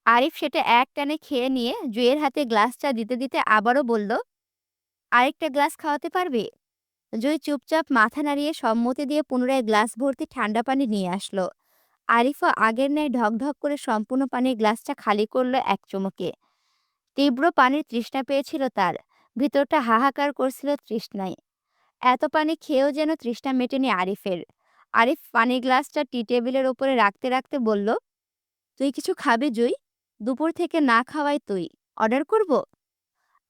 আরিফ সেটা এক টানে খেয়ে নিয়ে জুইয়ের হাতে গ্লাসটা দিতে দিতে আবারও বলল, আরেকটা গ্লাস খাওয়াতে পারবে? জুই চুপচাপ মাথা নাড়িয়ে সম্মতি দিয়ে পুনরায় গ্লাস ভর্তি ঠান্ডা পানি নিয়ে আসলো। আরিফও আগের ন্যায় ঢকঢক করে সম্পূর্ণ পানির গ্লাসটা খালি করলো এক চুমুকে। তীব্র পানির তৃষ্ণা পেয়েছিল তার। ভিতরটা হাহাকার করছিল তৃষ্ণায়। এত পানি খেয়েও যেন তৃষ্ণা মেটেনি আরিফের। আরিফ পানির গ্লাসটা টি টেবিলের ওপরে রাখতে রাখতে বলল, তুই কিছু খাবি জুই? দুপুর থেকে না খাওয়াই তুই। অর্ডার করব?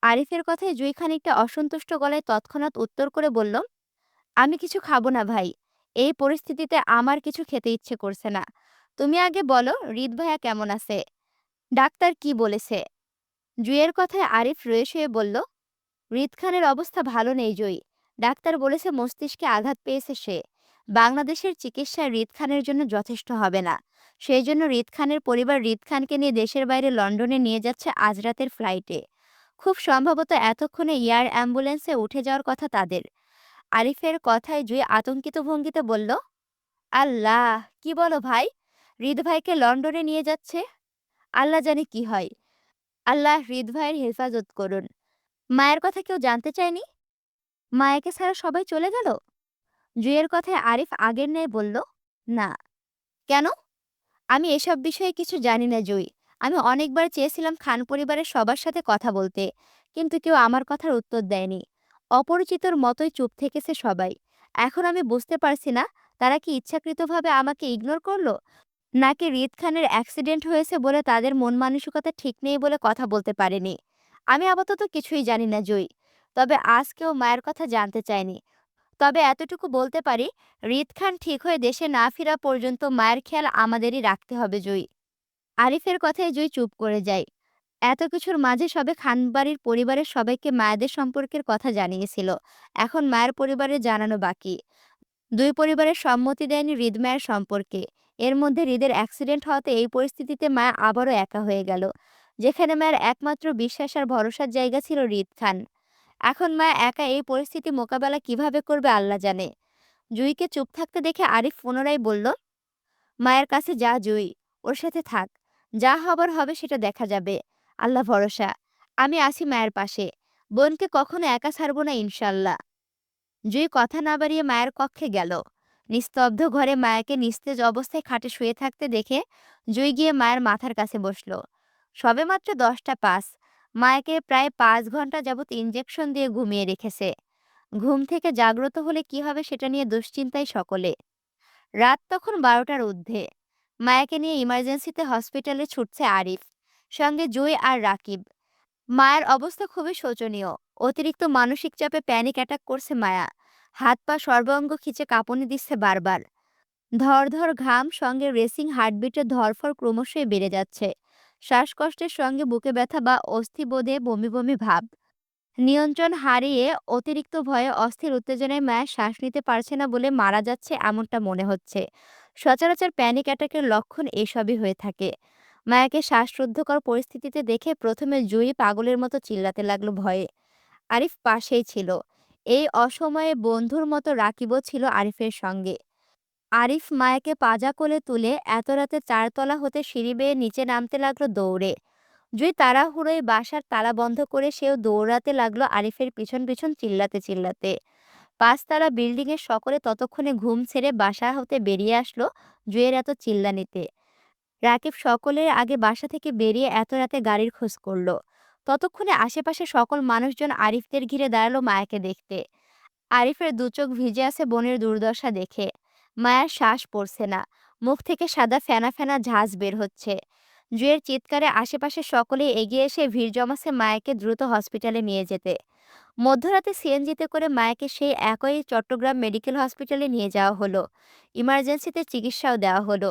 আরিফের কথায় জুই খানিকটা অসন্তুষ্ট গলায় তৎক্ষণাৎ উত্তর করে বলল, আমি কিছু খাবো না ভাই। এই পরিস্থিতিতে আমার কিছু খেতে ইচ্ছে করছে না। তুমি আগে বলো হৃদ ভাইয়া কেমন আছে? ডাক্তার কি বলেছে? জুইয়ের কথায় আরিফ রয়ে শুয়ে বলল, হৃদ খানের অবস্থা ভালো নেই জয়ী। ডাক্তার বলেছে মস্তিষ্কে আঘাত পেয়েছে সে। বাংলাদেশের চিকিৎসা হৃদ খানের জন্য যথেষ্ট হবে না। সেই জন্য হৃদ খানের পরিবার হৃদ খানকে নিয়ে দেশের বাইরে লন্ডনে নিয়ে যাচ্ছে আজ রাতের ফ্লাইটে। খুব সম্ভবত এতক্ষণে এয়ার অ্যাম্বুলেন্সে উঠে যাওয়ার কথা তাদের। আরিফের কথায় জুই আতঙ্কিত ভঙ্গিতে বলল, আল্লাহ, কি বলো ভাই? হৃদ ভাইকে লন্ডনে নিয়ে যাচ্ছে? আল্লাহ জানে কি হয়। আল্লাহ হৃদ ভাইয়ের হেফাজত করুন। মায়ের কথা কেউ জানতে চায়নি? মায়াকে ছাড়া সবাই চলে গেল? জুঁইয়ের কথায় আরিফ আগের ন্যায় বলল, না। কেন? আমি এসব বিষয়ে কিছু জানি না জুঁই। আমি অনেকবার চেয়েছিলাম খান পরিবারের সবার সাথে কথা বলতে, কিন্তু কেউ আমার কথার উত্তর দেয়নি। অপরিচিতর মতোই চুপ থেকেছে সবাই। এখন আমি বুঝতে পারছি না, তারা কি ইচ্ছাকৃতভাবে আমাকে ইগনোর করলো, নাকি হৃদ খানের অ্যাক্সিডেন্ট হয়েছে বলে তাদের মন মানসিকতা ঠিক নেই বলে কথা বলতে পারেনি। আমি আপাতত কিছুই জানি না জুঁই। তবে আজ কেউ মায়ের কথা জানতে চায়নি। তবে এতটুকু বলতে পারি, হৃদ খান ঠিক হয়ে দেশে না ফেরা পর্যন্ত মায়ের খেয়াল আমাদেরই রাখতে হবে জুঁই। আরিফের কথায় জুঁই চুপ করে যায়। এত কিছুর মাঝে সবে খানবাড়ির পরিবারের সবাইকে মায়েদের সম্পর্কের কথা জানিয়েছিল। এখন মায়ের পরিবারের জানানো বাকি। দুই পরিবারের সম্মতি দেয়নি হৃদ মায়ের সম্পর্কে। এর মধ্যে হৃদের অ্যাক্সিডেন্ট হওয়াতে এই পরিস্থিতিতে মায়া আবারও একা হয়ে গেল। যেখানে মায়ের একমাত্র বিশ্বাস আর ভরসার জায়গা ছিল হৃদ খান। এখন মায়া একা এই পরিস্থিতি মোকাবেলা কিভাবে করবে আল্লাহ জানে। জুঁইকে চুপ থাকতে দেখে আরিফ পুনরায় বলল, মায়ের কাছে যা জুঁই, ওর সাথে থাক। যা হবার হবে সেটা দেখা যাবে। আল্লাহ ভরসা। আমি আছি মায়ের পাশে। বোনকে কখনো একা ছাড়বো না ইনশাল্লাহ। জুঁই কথা না বাড়িয়ে মায়ের কক্ষে গেল। নিস্তব্ধ ঘরে মায়াকে নিস্তেজ অবস্থায় খাটে শুয়ে থাকতে দেখে জুঁই গিয়ে মায়ের মাথার কাছে বসল। সবেমাত্র 10টা 5। মায়াকে প্রায় 5 ঘন্টা যাবৎ ইঞ্জেকশন দিয়ে ঘুমিয়ে রেখেছে। ঘুম থেকে জাগ্রত হলে কি হবে সেটা নিয়ে দুশ্চিন্তায় সকলে। রাত তখন 12টার ঊর্ধ্বে। মায়াকে নিয়ে ইমার্জেন্সিতে হসপিটালে ছুটছে আরিফ, সঙ্গে জুঁই আর রাকিব। মায়ের অবস্থা খুবই শোচনীয়। অতিরিক্ত মানসিক চাপে প্যানিক অ্যাটাক করছে মায়া। হাত পা সর্বাঙ্গ খিচে কাঁপুনি দিচ্ছে বারবার। ধর ঘাম, সঙ্গে রেসিং হার্টবিটের ধরফর ক্রমশই বেড়ে যাচ্ছে। শ্বাসকষ্টের সঙ্গে বুকে ব্যথা বা অস্থিবোধে বমি বমি ভাব। নিয়ন্ত্রণ হারিয়ে অতিরিক্ত ভয়ে, অস্থির উত্তেজনায় মায়া শ্বাস নিতে পারছে না বলে মারা যাচ্ছে এমনটা মনে হচ্ছে। সচরাচর প্যানিক অ্যাটাকের লক্ষণ এসবই হয়ে থাকে। মায়াকে শ্বাসরুদ্ধকর পরিস্থিতিতে দেখে প্রথমে জুঁই পাগলের মতো চিল্লাতে লাগলো ভয়ে। আরিফ পাশেই ছিল। এই অসময়ে বন্ধুর মতো রাকিবও ছিল আরিফের সঙ্গে। আরিফ মায়াকে পাজা কোলে তুলে এত রাতে 4তলা হতে সিঁড়ি বেয়ে নিচে নামতে লাগলো দৌড়ে। জুই তাড়াহুড়োয় বাসার তালা বন্ধ করে সেও দৌড়াতে লাগলো আরিফের পিছন পিছন চিল্লাতে চিল্লাতে। 5তলা বিল্ডিংয়ের সকলে ততক্ষণে ঘুম ছেড়ে বাসা হতে বেরিয়ে আসলো জুয়ের এত চিল্লানিতে। রাকিব সকলের আগে বাসা থেকে বেরিয়ে এত রাতে গাড়ির খোঁজ করলো। ততক্ষণে আশেপাশে সকল মানুষজন আরিফদের ঘিরে দাঁড়ালো মায়াকে দেখতে। আরিফের দুচোখ ভিজে আছে বোনের দুর্দশা দেখে। মায়ার শ্বাস পড়ছে না। মুখ থেকে সাদা ফেনা ফেনা ঝাঁজ বের হচ্ছে। জুয়ের চিৎকারে আশেপাশে সকলে এগিয়ে এসে ভিড় জমাচ্ছে মায়াকে দ্রুত হসপিটালে নিয়ে যেতে। মধ্যরাতে সিএনজিতে করে মায়াকে সেই একই চট্টগ্রাম মেডিকেল হসপিটালে নিয়ে যাওয়া হলো। ইমার্জেন্সিতে চিকিৎসাও দেওয়া হলো।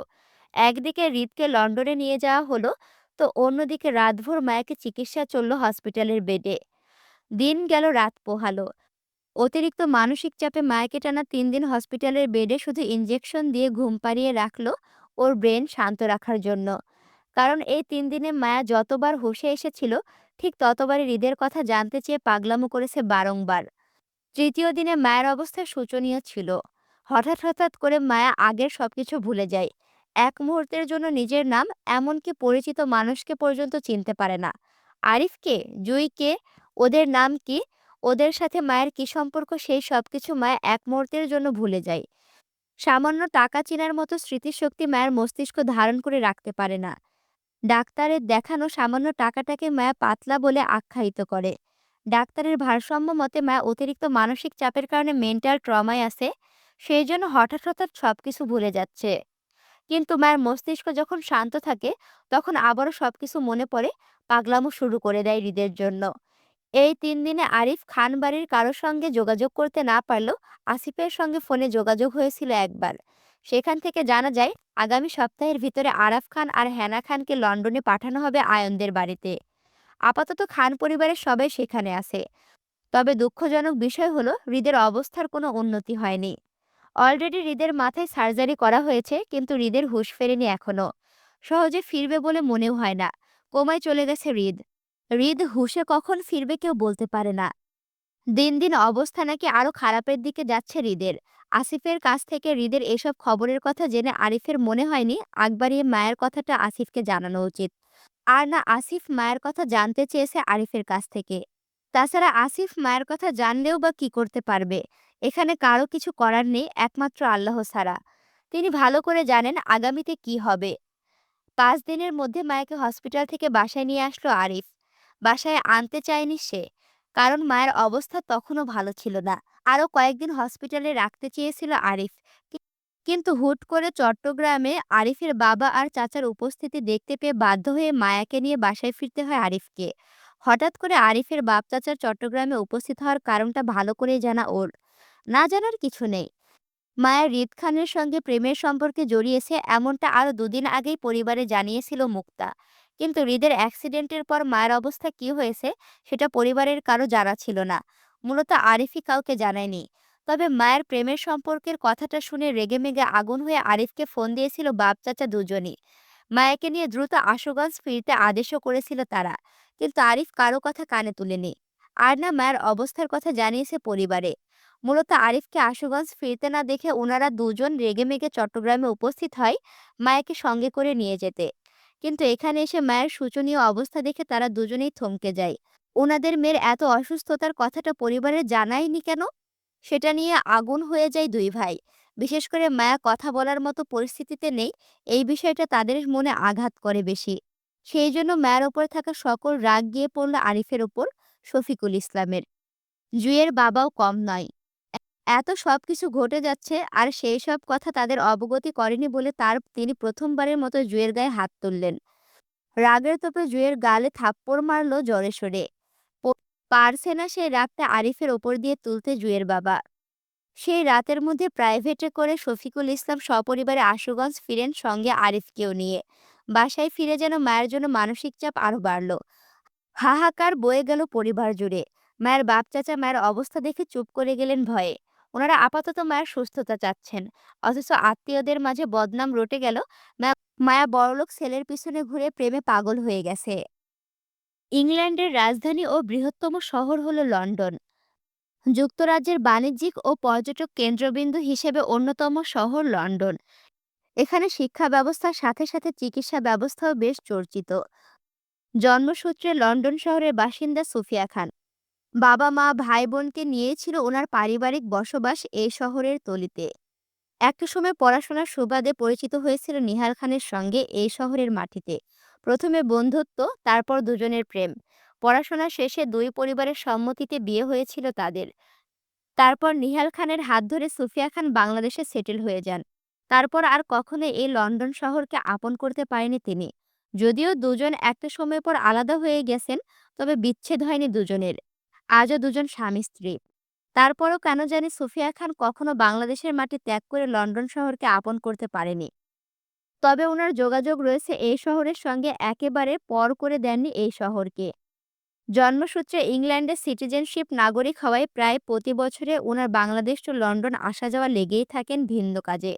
একদিকে হৃদকে লন্ডনে নিয়ে যাওয়া হলো, তো অন্যদিকে রাতভর মায়াকে চিকিৎসা চলল হসপিটালের বেডে। দিন গেল, রাত পোহালো। অতিরিক্ত মানসিক চাপে মায়াকে টানা 3 দিন হসপিটালের বেডে শুধু ইনজেকশন দিয়ে ঘুম পাড়িয়ে রাখলো ওর ব্রেন শান্ত রাখার জন্য। কারণ এই 3 দিনে মায়া যতবার হুঁশে এসেছিল, ঠিক ততবারই হৃদের কথা জানতে চেয়ে পাগলামো করেছে বারংবার। তৃতীয় দিনে মায়ের অবস্থা শোচনীয় ছিল। হঠাৎ করে মায়া আগের সবকিছু ভুলে যায়। এক মুহূর্তের জন্য নিজের নাম, এমনকি পরিচিত মানুষকে পর্যন্ত চিনতে পারে না। আরিফকে, জুঁইকে, ওদের নাম কি, ওদের সাথে মায়ের কি সম্পর্ক, সেই সবকিছু মায়া এক মুহূর্তের জন্য ভুলে যায়। সামান্য টাকা চেনার মতো স্মৃতিশক্তি মায়ের মস্তিষ্ক ধারণ করে রাখতে পারে না। ডাক্তারের দেখানো সামান্য টাকাটাকে মায়া পাতলা বলে আখ্যায়িত করে। ডাক্তারের ভারসাম্য মতে মায়া অতিরিক্ত মানসিক চাপের কারণে মেন্টাল ট্রমায় আছে, সেই জন্য হঠাৎ সবকিছু ভুলে যাচ্ছে। কিন্তু মায়ের মস্তিষ্ক যখন শান্ত থাকে, তখন আবারও সবকিছু মনে পড়ে, পাগলামো শুরু করে দেয় হৃদের জন্য। এই 3 দিনে আরিফ খান বাড়ির কারোর সঙ্গে যোগাযোগ করতে না পারলেও আসিফের সঙ্গে ফোনে যোগাযোগ হয়েছিল একবার। সেখান থেকে জানা যায় আগামী সপ্তাহের ভিতরে আরাফ খান আর হেনা খানকে লন্ডনে পাঠানো হবে আয়নদের বাড়িতে। আপাতত খান পরিবারের সবাই সেখানে আছে। তবে দুঃখজনক বিষয় হলো হৃদের অবস্থার কোনো উন্নতি হয়নি। অলরেডি হৃদের মাথায় সার্জারি করা হয়েছে, কিন্তু হৃদের হুঁশ ফেরেনি এখনো। সহজে ফিরবে বলে মনেও হয় না। কোমায় চলে গেছে হৃদ। হৃদ হুঁশে কখন ফিরবে কেউ বলতে পারে না। দিন অবস্থা নাকি আরো খারাপের দিকে যাচ্ছে হৃদের। আসিফের কাছ থেকে হৃদের এসব খবরের কথা জেনে আরিফের মনে হয়নি আগ বাড়িয়ে মায়ের কথাটা আসিফকে জানানো উচিত। আর না, আসিফ মায়ের কথা জানতে চেয়েছে আরিফের কাছ থেকে। তাছাড়া আসিফ মায়ের কথা জানলেও বা কি করতে পারবে। এখানে কারো কিছু করার নেই, একমাত্র আল্লাহ ছাড়া। তিনি ভালো করে জানেন আগামীতে কি হবে। 5 দিনের মধ্যে মায়াকে হসপিটাল থেকে বাসায় নিয়ে আসলো আরিফ। বাসায় আনতে চায়নি সে, কারণ মায়ের অবস্থা তখনও ভালো ছিল না। আরও কয়েকদিন হসপিটালে রাখতে চেয়েছিল আরিফ। কিন্তু হুট করে চট্টগ্রামে আরিফের বাবা আর চাচার উপস্থিতি দেখতে পেয়ে বাধ্য হয়ে মায়াকে নিয়ে বাসায় ফিরতে হয় আরিফকে। হঠাৎ করে আরিফের বাপ চাচার চট্টগ্রামে উপস্থিত হওয়ার কারণটা ভালো করেই জানা ওর। না জানার কিছু নেই। মায়া হৃদ খানের সঙ্গে প্রেমের সম্পর্কে জড়িয়েছে এমনটা আরও 2 দিন আগেই পরিবারে জানিয়েছিল মুক্তা। কিন্তু হৃদের অ্যাক্সিডেন্টের পর মায়ের অবস্থা কি হয়েছে সেটা পরিবারের কারো জানা ছিল না। মূলত আরিফই কাউকে জানায়নি। তবে মায়ের প্রেমের সম্পর্কের কথাটা শুনে রেগেমেগে আগুন হয়ে আরিফকে ফোন দিয়েছিল বাপ চাচা দুজনই। মায়াকে নিয়ে দ্রুত আশুগঞ্জ ফিরতে আদেশও করেছিল তারা, কিন্তু আরিফ কারো কথা কানে তুলেনি। আর না মায়ের অবস্থার কথা জানিয়েছে পরিবারে। মূলত আরিফকে আশুগঞ্জ ফিরতে না দেখে ওনারা দুজন রেগেমেগে চট্টগ্রামে উপস্থিত হয় মায়াকে সঙ্গে করে নিয়ে যেতে। কিন্তু এখানে এসে মায়ের শোচনীয় অবস্থা দেখে তারা দুজনেই থমকে যায়। ওনাদের মেয়ের এত অসুস্থতার কথাটা পরিবারে জানায়নি কেন? সেটা নিয়ে আগুন হয়ে যায় দুই ভাই। বিশেষ করে মায়া কথা বলার মতো পরিস্থিতিতে নেই, এই বিষয়টা তাদের মনে আঘাত করে বেশি। সেই জন্য মায়ের ওপর থাকা সকল রাগ গিয়ে পড়ল আরিফের ওপর, শফিকুল ইসলামের। জুঁইয়ের বাবাও কম নয়। এত সবকিছু ঘটে যাচ্ছে আর সেই সব কথা তাদের অবগতি করেনি বলে তিনি প্রথমবারের মতো জুঁইয়ের গায়ে হাত তুললেন। রাগের তোপে জুঁইয়ের গালে থাপ্পড় মারল জোরে সোরে। পারছে না সেই রাগটা আরিফের ওপর দিয়ে তুলতে জুঁইয়ের বাবা। সেই রাতের মধ্যে প্রাইভেটে করে শফিকুল ইসলাম সপরিবারে আশুগঞ্জ ফিরেন, সঙ্গে আরিফকেও নিয়ে। বাসায় ফিরে যেন মায়ের জন্য মানসিক চাপ আরো বাড়ল। হাহাকার বয়ে গেল পরিবার জুড়ে। মায়ের বাপ চাচা মায়ের অবস্থা দেখে চুপ করে গেলেন ভয়ে। ওনারা আপাতত মায়ের সুস্থতা চাচ্ছেন, অথচ আত্মীয়দের মাঝে বদনাম রটে গেল মায়া বড়লোক ছেলের পিছনে ঘুরে প্রেমে পাগল হয়ে গেছে। ইংল্যান্ডের রাজধানী ও বৃহত্তম শহর হলো লন্ডন। যুক্তরাজ্যের বাণিজ্যিক ও পর্যটক কেন্দ্রবিন্দু হিসেবে অন্যতম শহর লন্ডন। এখানে শিক্ষা ব্যবস্থার সাথে সাথে চিকিৎসা ব্যবস্থাও বেশ চর্চিত। জন্মসূত্রে লন্ডন শহরের বাসিন্দা সুফিয়া খান। বাবা মা ভাই বোনকে নিয়েই ছিল ওনার পারিবারিক বসবাস এই শহরের তলিতে। একটা সময় পড়াশোনার সুবাদে পরিচিত হয়েছিল নিহাল খানের সঙ্গে এই শহরের মাটিতে। প্রথমে বন্ধুত্ব, তারপর দুজনের প্রেম। পড়াশোনা শেষে দুই পরিবারের সম্মতিতে বিয়ে হয়েছিল তাদের। তারপর নিহাল খানের হাত ধরে সুফিয়া খান বাংলাদেশে সেটেল হয়ে যান। তারপর আর কখনো এই লন্ডন শহরকে আপন করতে পারেনি তিনি। যদিও দুজন একটা সময় পর আলাদা হয়ে গেছেন, তবে বিচ্ছেদ হয়নি দুজনের। আজও দুজন স্বামী স্ত্রী। তারপরও কেন জানি সুফিয়া খান কখনো বাংলাদেশের মাটি ত্যাগ করে লন্ডন শহরকে আপন করতে পারেনি। তবে ওনার যোগাযোগ রয়েছে এই শহরের সঙ্গে, একেবারে পর করে দেননি এই শহরকে। জন্মসূত্রে ইংল্যান্ডের সিটিজেনশিপ নাগরিক হওয়ায় প্রায় প্রতি বছরে ওনার বাংলাদেশ টু লন্ডন আসা যাওয়া লেগেই থাকেন ভিন্ন কাজে।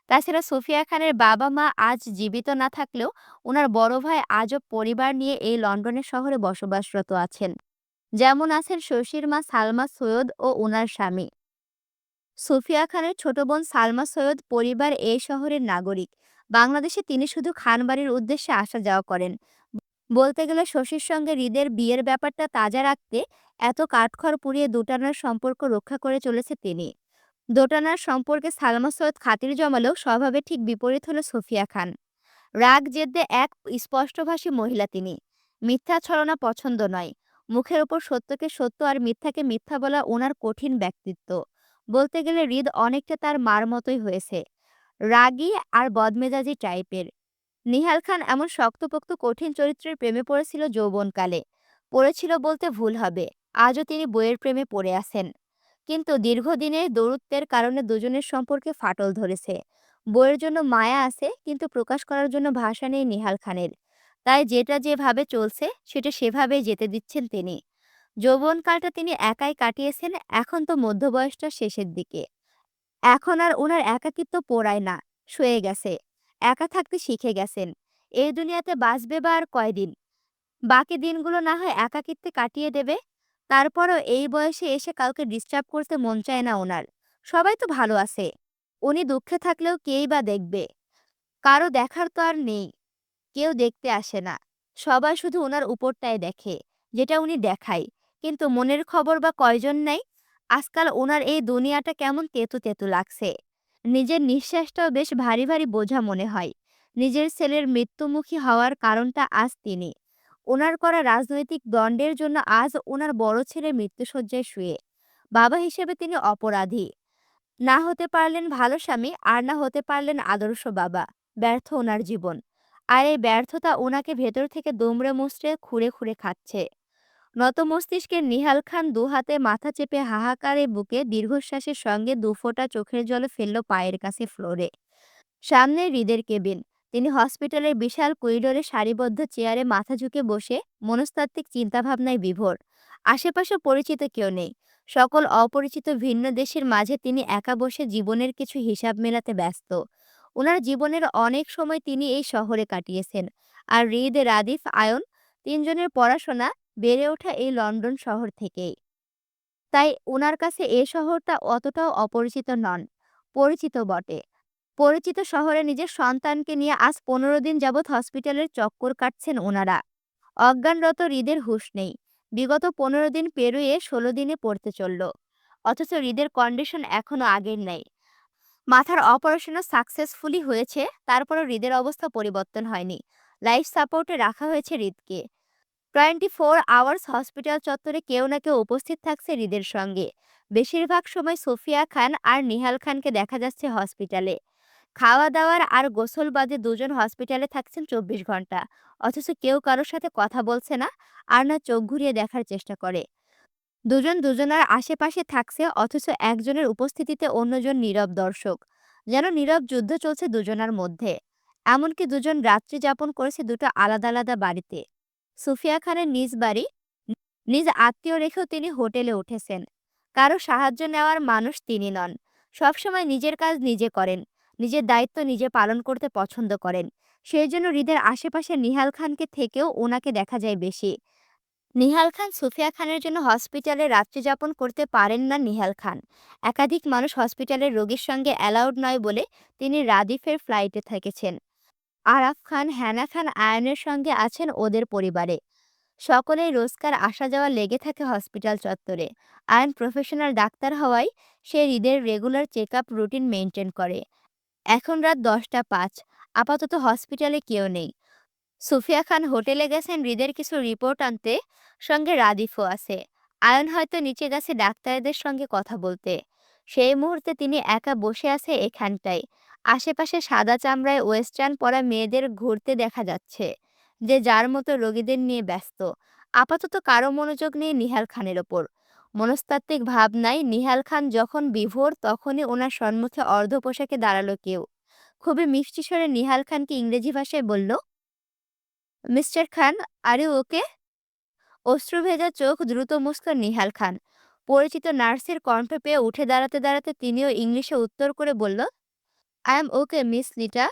তাছাড়া সুফিয়া খানের বাবা মা আজ জীবিত না থাকলেও ওনার বড় ভাই আজও পরিবার নিয়ে এই লন্ডনের শহরে বসবাসরত আছেন। যেমন আছেন শশীর মা সালমা সৈয়দ ও ওনার স্বামী। সুফিয়া খানের ছোট বোন সালমা সৈয়দ পরিবার এই শহরের নাগরিক। বাংলাদেশে তিনি শুধু খান বাড়ির উদ্দেশ্যে আসা যাওয়া করেন। বলতে গেলে শশীর সঙ্গে হৃদের বিয়ের ব্যাপারটা তাজা রাখতে এত কাঠখড় পুড়িয়ে দোটানার সম্পর্ক রক্ষা করে চলেছে তিনি। দোটানার সম্পর্কে সালমা সৈয়দ খাতির জমালেও স্বভাবে ঠিক বিপরীত হলো সুফিয়া খান। রাগ জেদ্দে এক স্পষ্টভাষী মহিলা তিনি। মিথ্যা ছলনা পছন্দ নয়। মুখের ওপর সত্যকে সত্য আর মিথ্যাকে মিথ্যা বলা ওনার কঠিন ব্যক্তিত্ব। বলতে গেলে হৃদ অনেকটা তার মার মতোই হয়েছে, রাগী আর বদমেজাজি টাইপের। নিহাল খান এমন শক্তপোক্ত কঠিন চরিত্রের প্রেমে পড়েছিল যৌবনকালে। পড়েছিল বলতে ভুল হবে, আজও তিনি বইয়ের প্রেমে পড়ে আছেন। কিন্তু দীর্ঘদিনের দূরত্বের কারণে দুজনের সম্পর্কে ফাটল ধরেছে। বইয়ের জন্য মায়া আছে, কিন্তু প্রকাশ করার জন্য ভাষা নেই নিহাল খানের। তাই যেটা যেভাবে চলছে সেটা সেভাবেই যেতে দিচ্ছেন তিনি। যৌবনকালটা তিনি একাই কাটিয়েছেন, এখন তো মধ্যবয়সটা শেষের দিকে। এখন আর উনার একাকিত্ব পোড়ায় না, সয়ে গেছে। একা থাকতে শিখে গেছেন। এই দুনিয়াতে বাঁচবে বা আর কয়দিন? বাকি দিনগুলো না হয় একাকিত্বে কাটিয়ে দেবে। তারপরও এই বয়সে এসে কাউকে ডিস্টার্ব করতে মন চায় না ওনার। সবাই তো ভালো আছে। উনি দুঃখে থাকলেও কেই বা দেখবে? কারো দেখার তো আর নেই। কেউ দেখতে আসে না। সবাই শুধু উনার উপরটায় দেখে, যেটা উনি দেখায়। কিন্তু মনের খবর বা কয়জন নেয়? আজকাল উনার এই দুনিয়াটা কেমন তেতো তেতো লাগছে। নিজের নিঃশ্বাসটাও বেশ ভারী ভারী বোঝা মনে হয়। নিজের ছেলের মৃত্যুমুখী হওয়ার কারণটা আজ তিনি। ওনার করা রাজনৈতিক দণ্ডের জন্য আজ ওনার বড় ছেলে মৃত্যুশয্যায় শুয়ে। বাবা হিসেবে তিনি অপরাধী। না হতে পারলেন ভালো স্বামী, আর না হতে পারলেন আদর্শ বাবা। ব্যর্থ ওনার জীবন। আর এই ব্যর্থতা ওনাকে ভেতর থেকে দুমড়ে মুচড়ে খুঁড়ে খুঁড়ে খাচ্ছে। নত মস্তিষ্কের নিহাল খান দুহাতে মাথা চেপে হাহাকারে বুকে দীর্ঘশ্বাসের সঙ্গে দুফোঁটা চোখের জল ফেলল পায়ের কাছে ফ্লোরে। সামনে হৃদের কেবিন। তিনি হসপিটালের বিশাল করিডোরে সারিবদ্ধ চেয়ারে মাথা ঝুঁকে বসে মনস্তাত্ত্বিক চিন্তাভাবনায় বিভোর। আশেপাশে পরিচিত কেউ নেই। সকল অপরিচিত ভিন্ন দেশের মাঝে তিনি একা বসে জীবনের কিছু হিসাব মেলাতে ব্যস্ত। উনার জীবনের অনেক সময় তিনি এই শহরে কাটিয়েছেন। আর হৃদ, রাদিফ, আয়ন ৩ জনের পড়াশোনা বেড়ে ওঠা এই লন্ডন শহর থেকেই। তাই উনার কাছে এ শহরটা অতটাও অপরিচিত নন। পরিচিত বটে। পরিচিত শহরে নিজের সন্তানকে নিয়ে আজ ১৫ দিন যাবৎ হসপিটালের চক্কর কাটছেন উনারা। অজ্ঞানরত হৃদের হুঁশ নেই। বিগত ১৫ দিন পেরিয়ে ১৬ দিনে পড়তে চলল। অথচ হৃদের কন্ডিশন এখনো আগের নেই। মাথার অপারেশনও সাকসেসফুলি হয়েছে, তারপরও হৃদের অবস্থা পরিবর্তন হয়নি। লাইফ সাপোর্টে রাখা হয়েছে হৃদকে। 24 আওয়ার্স হসপিটাল চত্বরে কেউ না কেউ উপস্থিত থাকছে হৃদের সঙ্গে। বেশিরভাগ সময় সোফিয়া খান আর নিহাল খানকে দেখা যাচ্ছে হসপিটালে। খাওয়া-দাওয়ার আর গোসল বাদে দুজন হসপিটালে থাকছেন ২৪ ঘন্টা। অথচ কেউ কারো সাথে কথা বলছে না, আর না চোখ ঘুরিয়ে দেখার চেষ্টা করে। দুজন দুজনার আশেপাশে থাকছে, অথচ একজনের উপস্থিতিতে অন্যজন নীরব দর্শক। যেন নীরব যুদ্ধ চলছে দুজনার মধ্যে। এমনকি দুজন রাত্রি যাপন করেছে দুটো আলাদা আলাদা বাড়িতে। সুফিয়া খানের নিজ বাড়ি, নিজ আত্মীয় রেখেও তিনি হোটেলে উঠেছেন। কারো সাহায্য নেওয়ার মানুষ তিনি নন। সবসময় নিজের কাজ নিজে করেন। নিজের দায়িত্ব নিজে পালন করতে পছন্দ করেন। সেই জন্য হৃদের আশেপাশে নিহাল খানকে থেকেও ওনাকে দেখা যায় বেশি। নিহাল খান সুফিয়া খানের জন্য হসপিটালে রাত্রি যাপন করতে পারেন না। নিহাল খান একাধিক মানুষ হসপিটালের রোগীর সঙ্গে অ্যালাউড নয় বলে তিনি রাদিফের ফ্লাইটে থেকেছেন। আরাফ খান, হ্যানা খান, আয়নের সঙ্গে আছেন ওদের পরিবারে। সকলেই রোজকার আসা যাওয়া লেগে থাকে হসপিটাল চত্বরে। আয়ন প্রফেশনাল ডাক্তার হওয়ায় সে হৃদের regular check up routine maintain করে। এখন রাত 10টা ৫। আপাতত হসপিটালে কেউ নেই। সুফিয়া খান হোটেলে গেছেন হৃদের কিছু রিপোর্ট আনতে, সঙ্গে রাদিফও আছে। আয়ন হয়তো নিচে গেছে ডাক্তারদের সঙ্গে কথা বলতে। সেই মুহূর্তে তিনি একা বসে আছে এখানটায়। আশেপাশে সাদা চামড়ায় ওয়েস্টার্ন পরা মেয়েদের ঘুরতে দেখা যাচ্ছে, যে যার মতো রোগীদের নিয়ে ব্যস্ত। আপাতত কারো মনোযোগ নেই নিহাল খানের ওপর। মনস্তাত্ত্বিক ভাবনায় নিহাল খান যখন বিভোর, তখনই ওনার সম্মুখে অর্ধ পোশাকে দাঁড়ালো কেউ। খুবই মিষ্টি স্বরে নিহাল খানকে ইংরেজি ভাষায় বলল, mister Khan, are you okay? অশ্রুভেজা চোখ দ্রুত মুছলেন নিহাল খান। পরিচিত নার্সের কণ্ঠ পেয়ে উঠে দাঁড়াতে দাঁড়াতে তিনিও ইংলিশে উত্তর করে বলল, I am okay miss Lita,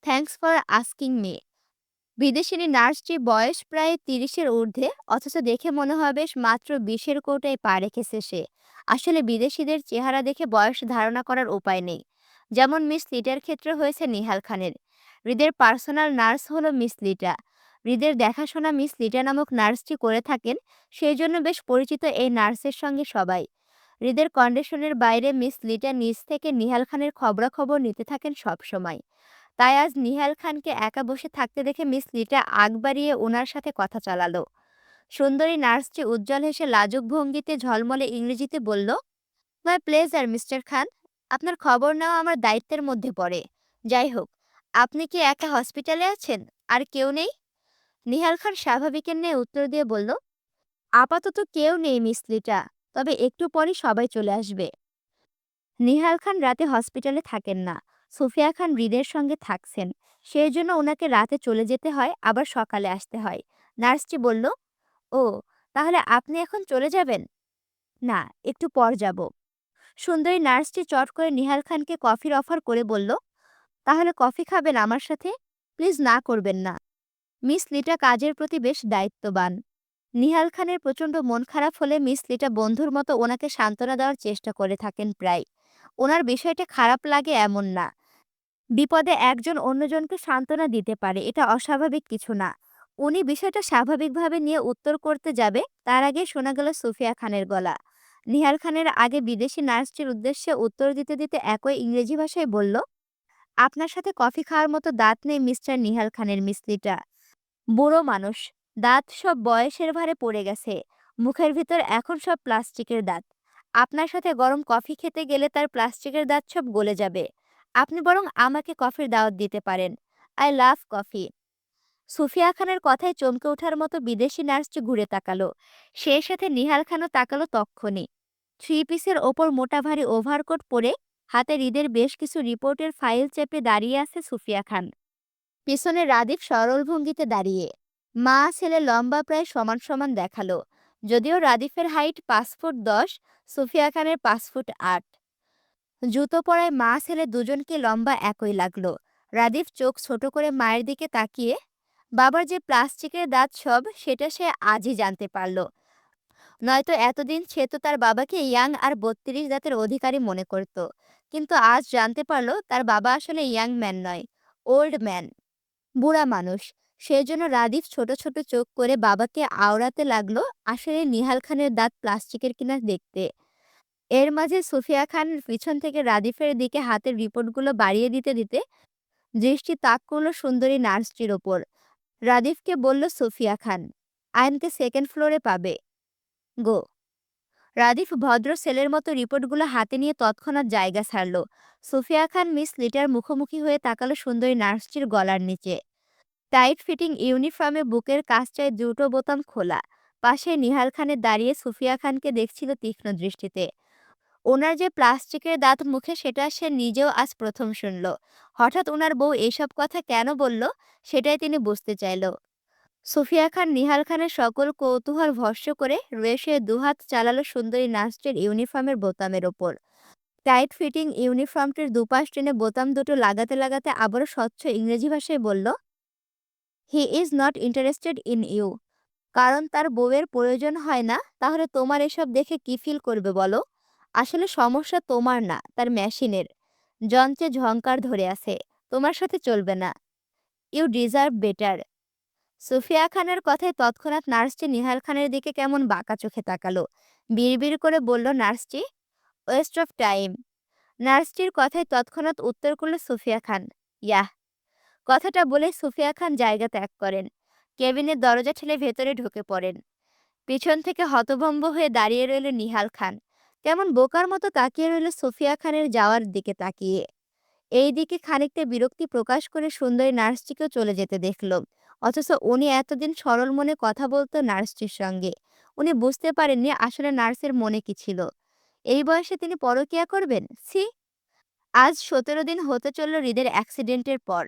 thanks for asking me. বিদেশিনী নার্সটি বয়স প্রায় ৩০-এর ঊর্ধ্বে, অথচ দেখে মনে হয় বেশ মাত্র ২০-এর কোটায় পা রেখেছে সে। আসলে বিদেশিদের চেহারা দেখে বয়স ধারণা করার উপায় নেই। যেমন মিস লিটার ক্ষেত্রে হয়েছে নিহাল খানের। হৃদের পার্সোনাল নার্স হলো মিস লিটা। হৃদের দেখাশোনা মিস লিটা নামক নার্সটি করে থাকেন, সেই জন্য বেশ পরিচিত এই নার্সের সঙ্গে সবাই। হৃদের কন্ডিশনের বাইরে মিস লিটা নিজ থেকে নিহাল খানের খবরাখবর নিতে থাকেন সব সময়। তাই আজ নিহাল খানকে একা বসে থাকতে দেখে মিস লিটা আগ বাড়িয়ে ওনার সাথে কথা চালালো। সুন্দরী নার্সটি উজ্জ্বল হেসে লাজুক ভঙ্গিতে ঝলমলে ইংরেজিতে বলল, মাই প্লেজার মিস্টার খান। আপনার খবর নেওয়া আমার দায়িত্বের মধ্যে পড়ে। যাই হোক, আপনি কি একা হসপিটালে আছেন? আর কেউ নেই? নিহাল খান স্বাভাবিকের ন্যায় উত্তর দিয়ে বলল, আপাতত কেউ নেই মিস লিটা, তবে একটু পরই সবাই চলে আসবে। নিহাল খান রাতে হসপিটালে থাকেন না। সুফিয়া খান হৃদের সঙ্গে থাকছেন। সেই জন্য ওনাকে রাতে চলে যেতে হয়, আবার সকালে আসতে হয়। নার্সটি বলল, ও, তাহলে আপনি এখন চলে যাবেন? না, একটু পর যাব। সুন্দরী নার্সটি চট করে নিহাল খানকে কফির অফার করে বলল, তাহলে কফি খাবেন আমার সাথে? প্লিজ না করবেন না। মিস লিটা কাজের প্রতি বেশ দায়িত্ববান। নিহাল খানের প্রচণ্ড মন খারাপ হলে মিস লিটা বন্ধুর মতো ওনাকে সান্ত্বনা দেওয়ার চেষ্টা করে থাকেন প্রায়। ওনার বিষয়টা খারাপ লাগে এমন না। বিপদে একজন অন্যজনকে সান্ত্বনা দিতে পারে, এটা অস্বাভাবিক কিছু না। উনি বিষয়টা স্বাভাবিকভাবে নিয়ে উত্তর করতে যাবে, তার আগে শোনা গেল সুফিয়া খানের গলা। নিহাল খানের আগে বিদেশি নার্সটির উদ্দেশ্যে উত্তর দিতে দিতে একই ইংরেজি ভাষায় বলল, আপনার সাথে কফি খাওয়ার মতো দাঁত নেই মিস্টার নিহাল খানের মিস লিটা। বুড়ো মানুষ, দাঁত সব বয়সের ভারে পড়ে গেছে। মুখের ভিতর এখন সব প্লাস্টিকের দাঁত। আপনার সাথে গরম কফি খেতে গেলে তার প্লাস্টিকের দাঁত সব গলে যাবে। আপনি বরং আমাকে কফির দাওয়াত দিতে পারেন। I love coffee. সুফিয়া খানের কথায় চমকে ওঠার মতো বিদেশি নার্সটি ঘুরে তাকালো। সেই সাথে নিহাল খানও তাকালো তক্ষুনি। 3 পিসের ওপর মোটা ভারী ওভারকোট পরে হাতে হৃদের বেশ কিছু রিপোর্টের ফাইল চেপে দাঁড়িয়ে আছে সুফিয়া খান। পিছনে রাদীপ সরল ভঙ্গিতে দাঁড়িয়ে। মা ছেলে লম্বা প্রায় সমান সমান দেখালো। যদিও রাদীপের হাইট 5 ফুট 10, সুফিয়া খানের 5 ফুট 8। জুতো পরায় মা ছেলে দুজনকে লম্বা একই লাগলো। রাদীফ চোখ ছোট করে মায়ের দিকে তাকিয়ে বাবার যে প্লাস্টিকের দাঁত সব সেটা সে আজই জানতে পারল। নয়তো এতদিন সে তো তার বাবাকে ইয়াং আর ৩২ দাঁতের অধিকারী মনে করত। কিন্তু আজ জানতে পারল তার বাবা আসলে ইয়াং ম্যান নয়, ওল্ড ম্যান, বুড়া মানুষ। সেজন্য রাদীফ ছোট ছোট চোখ করে বাবাকে আওড়াতে লাগলো আসলে নিহাল খানের দাঁত প্লাস্টিকের কিনা দেখতে। এর মাঝে সুফিয়া খান পিছন থেকে রাদীফের দিকে হাতের রিপোর্টগুলো বাড়িয়ে দিতে দিতে দৃষ্টি তাক করল সুন্দরী নার্সটির ওপর। রাদীফকে বলল সুফিয়া খান, আয়নকে সেকেন্ড ফ্লোরে পাবে, গো। রাদীফ ভদ্র ছেলের মতো রিপোর্টগুলো হাতে নিয়ে তৎক্ষণাৎ জায়গা ছাড়ল। সুফিয়া খান মিস লিটার মুখোমুখি হয়ে তাকালো সুন্দরী নার্সটির গলার নিচে। টাইট ফিটিং ইউনিফর্মে বুকের কাছটায় দুটো বোতাম খোলা। পাশে নিহাল খানের দাঁড়িয়ে সুফিয়া খানকে দেখছিল তীক্ষ্ণ দৃষ্টিতে। ওনার যে প্লাস্টিকের দাঁত মুখে সেটা সে নিজেও আজ প্রথম শুনল। হঠাৎ ওনার বউ এইসব কথা কেন বলল সেটাই তিনি বুঝতে চাইল। সুফিয়া খান নিহাল খানের সকল কৌতূহল ভস্ম করে রয়ে দুহাত চালালো সুন্দরী নার্সটির ইউনিফর্মের বোতামের ওপর। টাইট ফিটিং ইউনিফর্মটির দুপাশ টেনে বোতাম দুটো লাগাতে লাগাতে আবারও স্বচ্ছ ইংরেজি ভাষায় বলল, he is not interested in you. কারণ তার বউয়ের প্রয়োজন হয় না, তাহলে তোমার এসব দেখে কি ফিল করবে বলো? আসলে সমস্যা তোমার না, তার মেশিনের। যন্ত্রে ঝংকার ধরে আছে, তোমার সাথে চলবে না। You deserve better. সুফিয়া খানের কথায় তৎক্ষণাৎ নার্সটি নিহাল খানের দিকে কেমন বাঁকা চোখে তাকালো। বিড়বিড় করে বলল নার্সটি, ওয়েস্ট অফ টাইম। নার্সটির কথায় তৎক্ষণাৎ উত্তর করল সুফিয়া খান, ইয়াহ। কথাটা বলে সুফিয়া খান জায়গা ত্যাগ করেন। কেবিনের দরজা ঠেলে ভেতরে ঢুকে পড়েন। পিছন থেকে হতভম্ব হয়ে দাঁড়িয়ে রইল নিহাল খান। কেমন বোকার মতো তাকিয়ে রইল সুফিয়া খানের যাওয়ার দিকে তাকিয়ে। এই দিকে খানিকটা বিরক্তি প্রকাশ করে সুন্দরী নার্সটিকেও চলে যেতে দেখল। অথচ উনি এতদিন সরল মনে কথা বলতো নার্সটির সঙ্গে। উনি বুঝতে পারেননি আসলে নার্সের মনে কি ছিল। এই বয়সে তিনি পরকীয়া করবেন, ছি। আজ ১৭ দিন হতে চলল হৃদের অ্যাক্সিডেন্টের পর।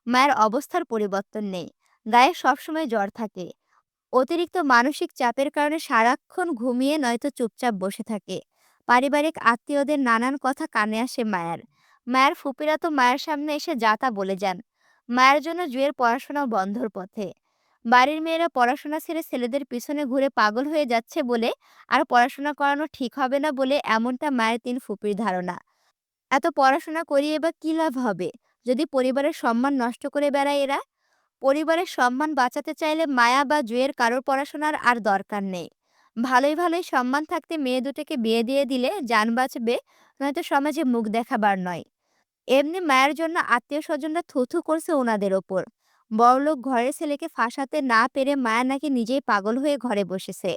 মায়ের অবস্থার পরিবর্তন নেই, গায়ে সবসময় জ্বর থাকে। অতিরিক্ত মানসিক চাপের কারণে সারাক্ষণ ঘুমিয়ে নয়তো চুপচাপ বসে থাকে। পারিবারিক আত্মীয়দের নানান কথা কানে আসে মায়ের। মায়ের ফুপিরা তো মায়ের সামনে এসে যা তা বলে যান। মায়ের জন্য জুয়ের পড়াশোনাও বন্ধর পথে। বাড়ির মেয়েরা পড়াশোনা ছেড়ে ছেলেদের পিছনে ঘুরে পাগল হয়ে যাচ্ছে বলে আর পড়াশোনা করানো ঠিক হবে না বলে এমনটা মায়ের ৩ ফুপির ধারণা। এত পড়াশোনা করিয়ে বা কী লাভ হবে যদি পরিবারের সম্মান নষ্ট করে বেড়ায় এরা? পরিবারের সম্মান বাঁচাতে চাইলে মায়া বা জুয়ের কারোর পড়াশোনার আর দরকার নেই। ভালোই ভালোই সম্মান থাকতে মেয়ে দুটোকে বিয়ে দিয়ে দিলে যান বাঁচবে, নয়তো সমাজে মুখ দেখাবার নয়। এমনি মায়ের জন্য আত্মীয় স্বজনরা থুথু করছে ওনাদের ওপর। বড়লোক ঘরের ছেলেকে ফাঁসাতে না পেরে মায়া নাকি নিজেই পাগল হয়ে ঘরে বসেছে।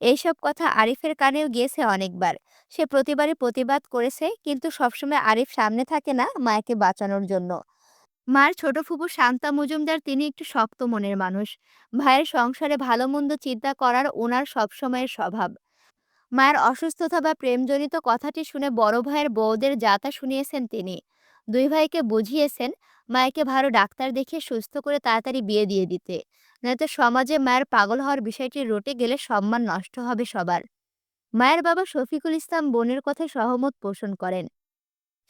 এইসব কথা আরিফের কানেও গিয়েছে অনেকবার। সে প্রতিবারই প্রতিবাদ করেছে, কিন্তু সবসময় আরিফ সামনে থাকে না মায়াকে বাঁচানোর জন্য। মার ছোট ফুপু শান্তা মজুমদার তিনি একটু শক্ত মনের মানুষ। ভাইয়ের সংসারে ভালো মন্দ চিন্তা করার ওনার সবসময়ের স্বভাব। মায়ের অসুস্থতা বা প্রেমজনিত কথাটি শুনে বড় ভাইয়ের বউদের যাতা শুনিয়েছেন তিনি। দুই ভাইকে বুঝিয়েছেন মায়েকে ভালো ডাক্তার দেখিয়ে সুস্থ করে তাড়াতাড়ি বিয়ে দিয়ে দিতে, নয়তো সমাজে মায়ের পাগল হওয়ার বিষয়টি রটে গেলে সম্মান নষ্ট হবে সবার। মায়ের বাবা শফিকুল ইসলাম বোনের কথায় সহমত পোষণ করেন।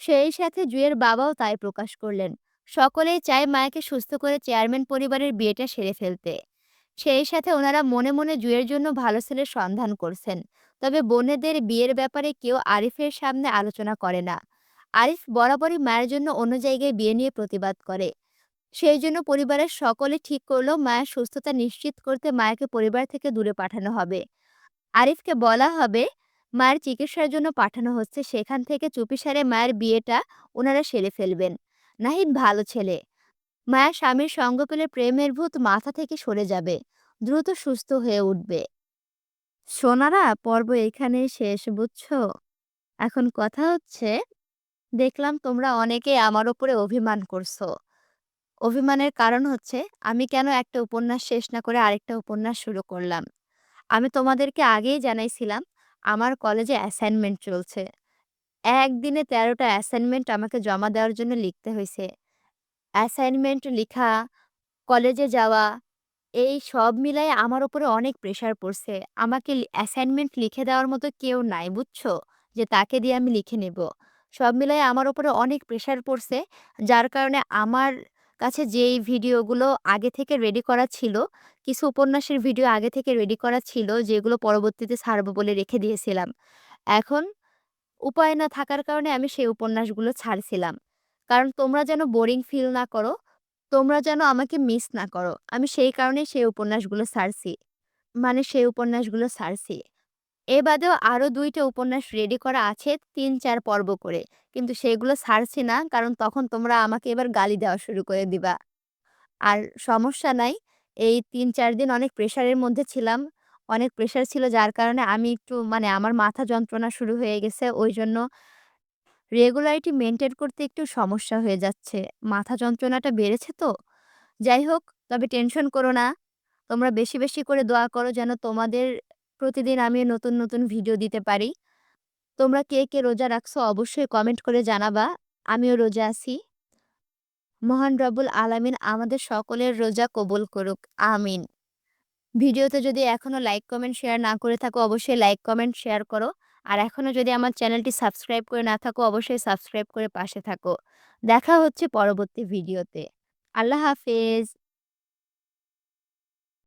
সেই সাথে জুয়ের বাবাও তাই প্রকাশ করলেন। সকলেই চায় মায়াকে সুস্থ করে চেয়ারম্যান পরিবারের বিয়েটা সেরে ফেলতে। সেই সাথে ওনারা মনে মনে জুয়ের জন্য ভালো ছেলের সন্ধান করছেন। তবে বোনেদের বিয়ের ব্যাপারে কেউ আরিফের সামনে আলোচনা করে না। আরিফ বরাবরই মায়ের জন্য অন্য জায়গায় বিয়ে নিয়ে প্রতিবাদ করে। সেই জন্য পরিবারের সকলে ঠিক করলো মায়ের সুস্থতা নিশ্চিত করতে মায়াকে পরিবার থেকে দূরে পাঠানো হবে। আরিফকে বলা হবে মায়ের চিকিৎসার জন্য পাঠানো হচ্ছে, সেখান থেকে চুপিসারে মায়ের বিয়েটা ওনারা সেরে ফেলবেন। নাহিদ ভালো ছেলে। মায়া স্বামীর সঙ্গ পেলে প্রেমের ভূত মাথা থেকে সরে যাবে, দ্রুত সুস্থ হয়ে উঠবে। সোনারা, পর্ব এখানেই শেষ, বুঝছো? এখন কথা হচ্ছে, দেখলাম তোমরা অনেকেই আমার উপরে অভিমান করছো। অভিমানের কারণ হচ্ছে আমি কেন একটা উপন্যাস শেষ না করে আরেকটা উপন্যাস শুরু করলাম। আমি তোমাদেরকে আগেই জানাইছিলাম আমার কলেজে অ্যাসাইনমেন্ট চলছে। একদিনে ১৩টা অ্যাসাইনমেন্ট আমাকে জমা দেওয়ার জন্য লিখতে হইছে। অ্যাসাইনমেন্ট লিখা, কলেজে যাওয়া, এই সব মিলায়ে আমার উপরে অনেক প্রেশার পড়ছে। আমাকে অ্যাসাইনমেন্ট লিখে দেওয়ার মতো কেউ নাই, বুঝছো? যে তাকে দিয়ে আমি লিখে নেব। সব মিলায়ে আমার উপরে অনেক প্রেশার পড়ছে। যার কারণে আমার কাছে যেই ভিডিওগুলো আগে থেকে রেডি করা ছিল, কিছু উপন্যাসের ভিডিও আগে থেকে রেডি করা ছিল যেগুলো পরবর্তীতে ছাড়ব বলে রেখে দিয়েছিলাম। এখন উপায় না থাকার কারণে আমি সেই উপন্যাসগুলো ছাড়ছিলাম। কারণ তোমরা যেন বোরিং ফিল না করো, তোমরা যেন আমাকে মিস না করো। আমি সেই কারণেই সেই উপন্যাসগুলো ছাড়ছি। সেই উপন্যাসগুলো ছাড়ছি। এ বাদেও আরো ২ টা উপন্যাস রেডি করা আছে ৩-৪ পর্ব করে। কিন্তু সেগুলো ছাড়ছি না কারণ তখন তোমরা আমাকে এবার গালি দেওয়া শুরু করে দিবা। আর সমস্যা নাই। এই ৩-৪ দিন অনেক প্রেশারের মধ্যে ছিলাম। অনেক প্রেশার ছিল যার কারণে আমি একটু আমার মাথা যন্ত্রণা শুরু হয়ে গেছে। ওইজন্য রেগুলারিটি মেইনটেইন করতে একটু সমস্যা হয়ে যাচ্ছে। মাথা যন্ত্রণাটা বেড়েছে তো। যাই হোক, তবে টেনশন করো না। তোমরা বেশি, বেশি করে দোয়া করো যেন তোমাদের প্রতিদিন আমি নতুন, নতুন ভিডিও দিতে পারি। তোমরা কে, কে রোজা রাখছো অবশ্যই কমেন্ট করে জানাবা। আমিও রোজা আছি। মহান রব্বুল আলামিন আমাদের সকলের রোজা কবুল করুক। আমিন। ভিডিওতে যদি এখনো লাইক, কমেন্ট, শেয়ার না করে থাকো অবশ্যই লাইক, কমেন্ট, শেয়ার করো। আর এখনো যদি আমার চ্যানেলটি সাবস্ক্রাইব করে না থাকো অবশ্যই সাবস্ক্রাইব করে পাশে থাকো। দেখা হচ্ছে পরবর্তী ভিডিওতে। আল্লাহ হাফেজ।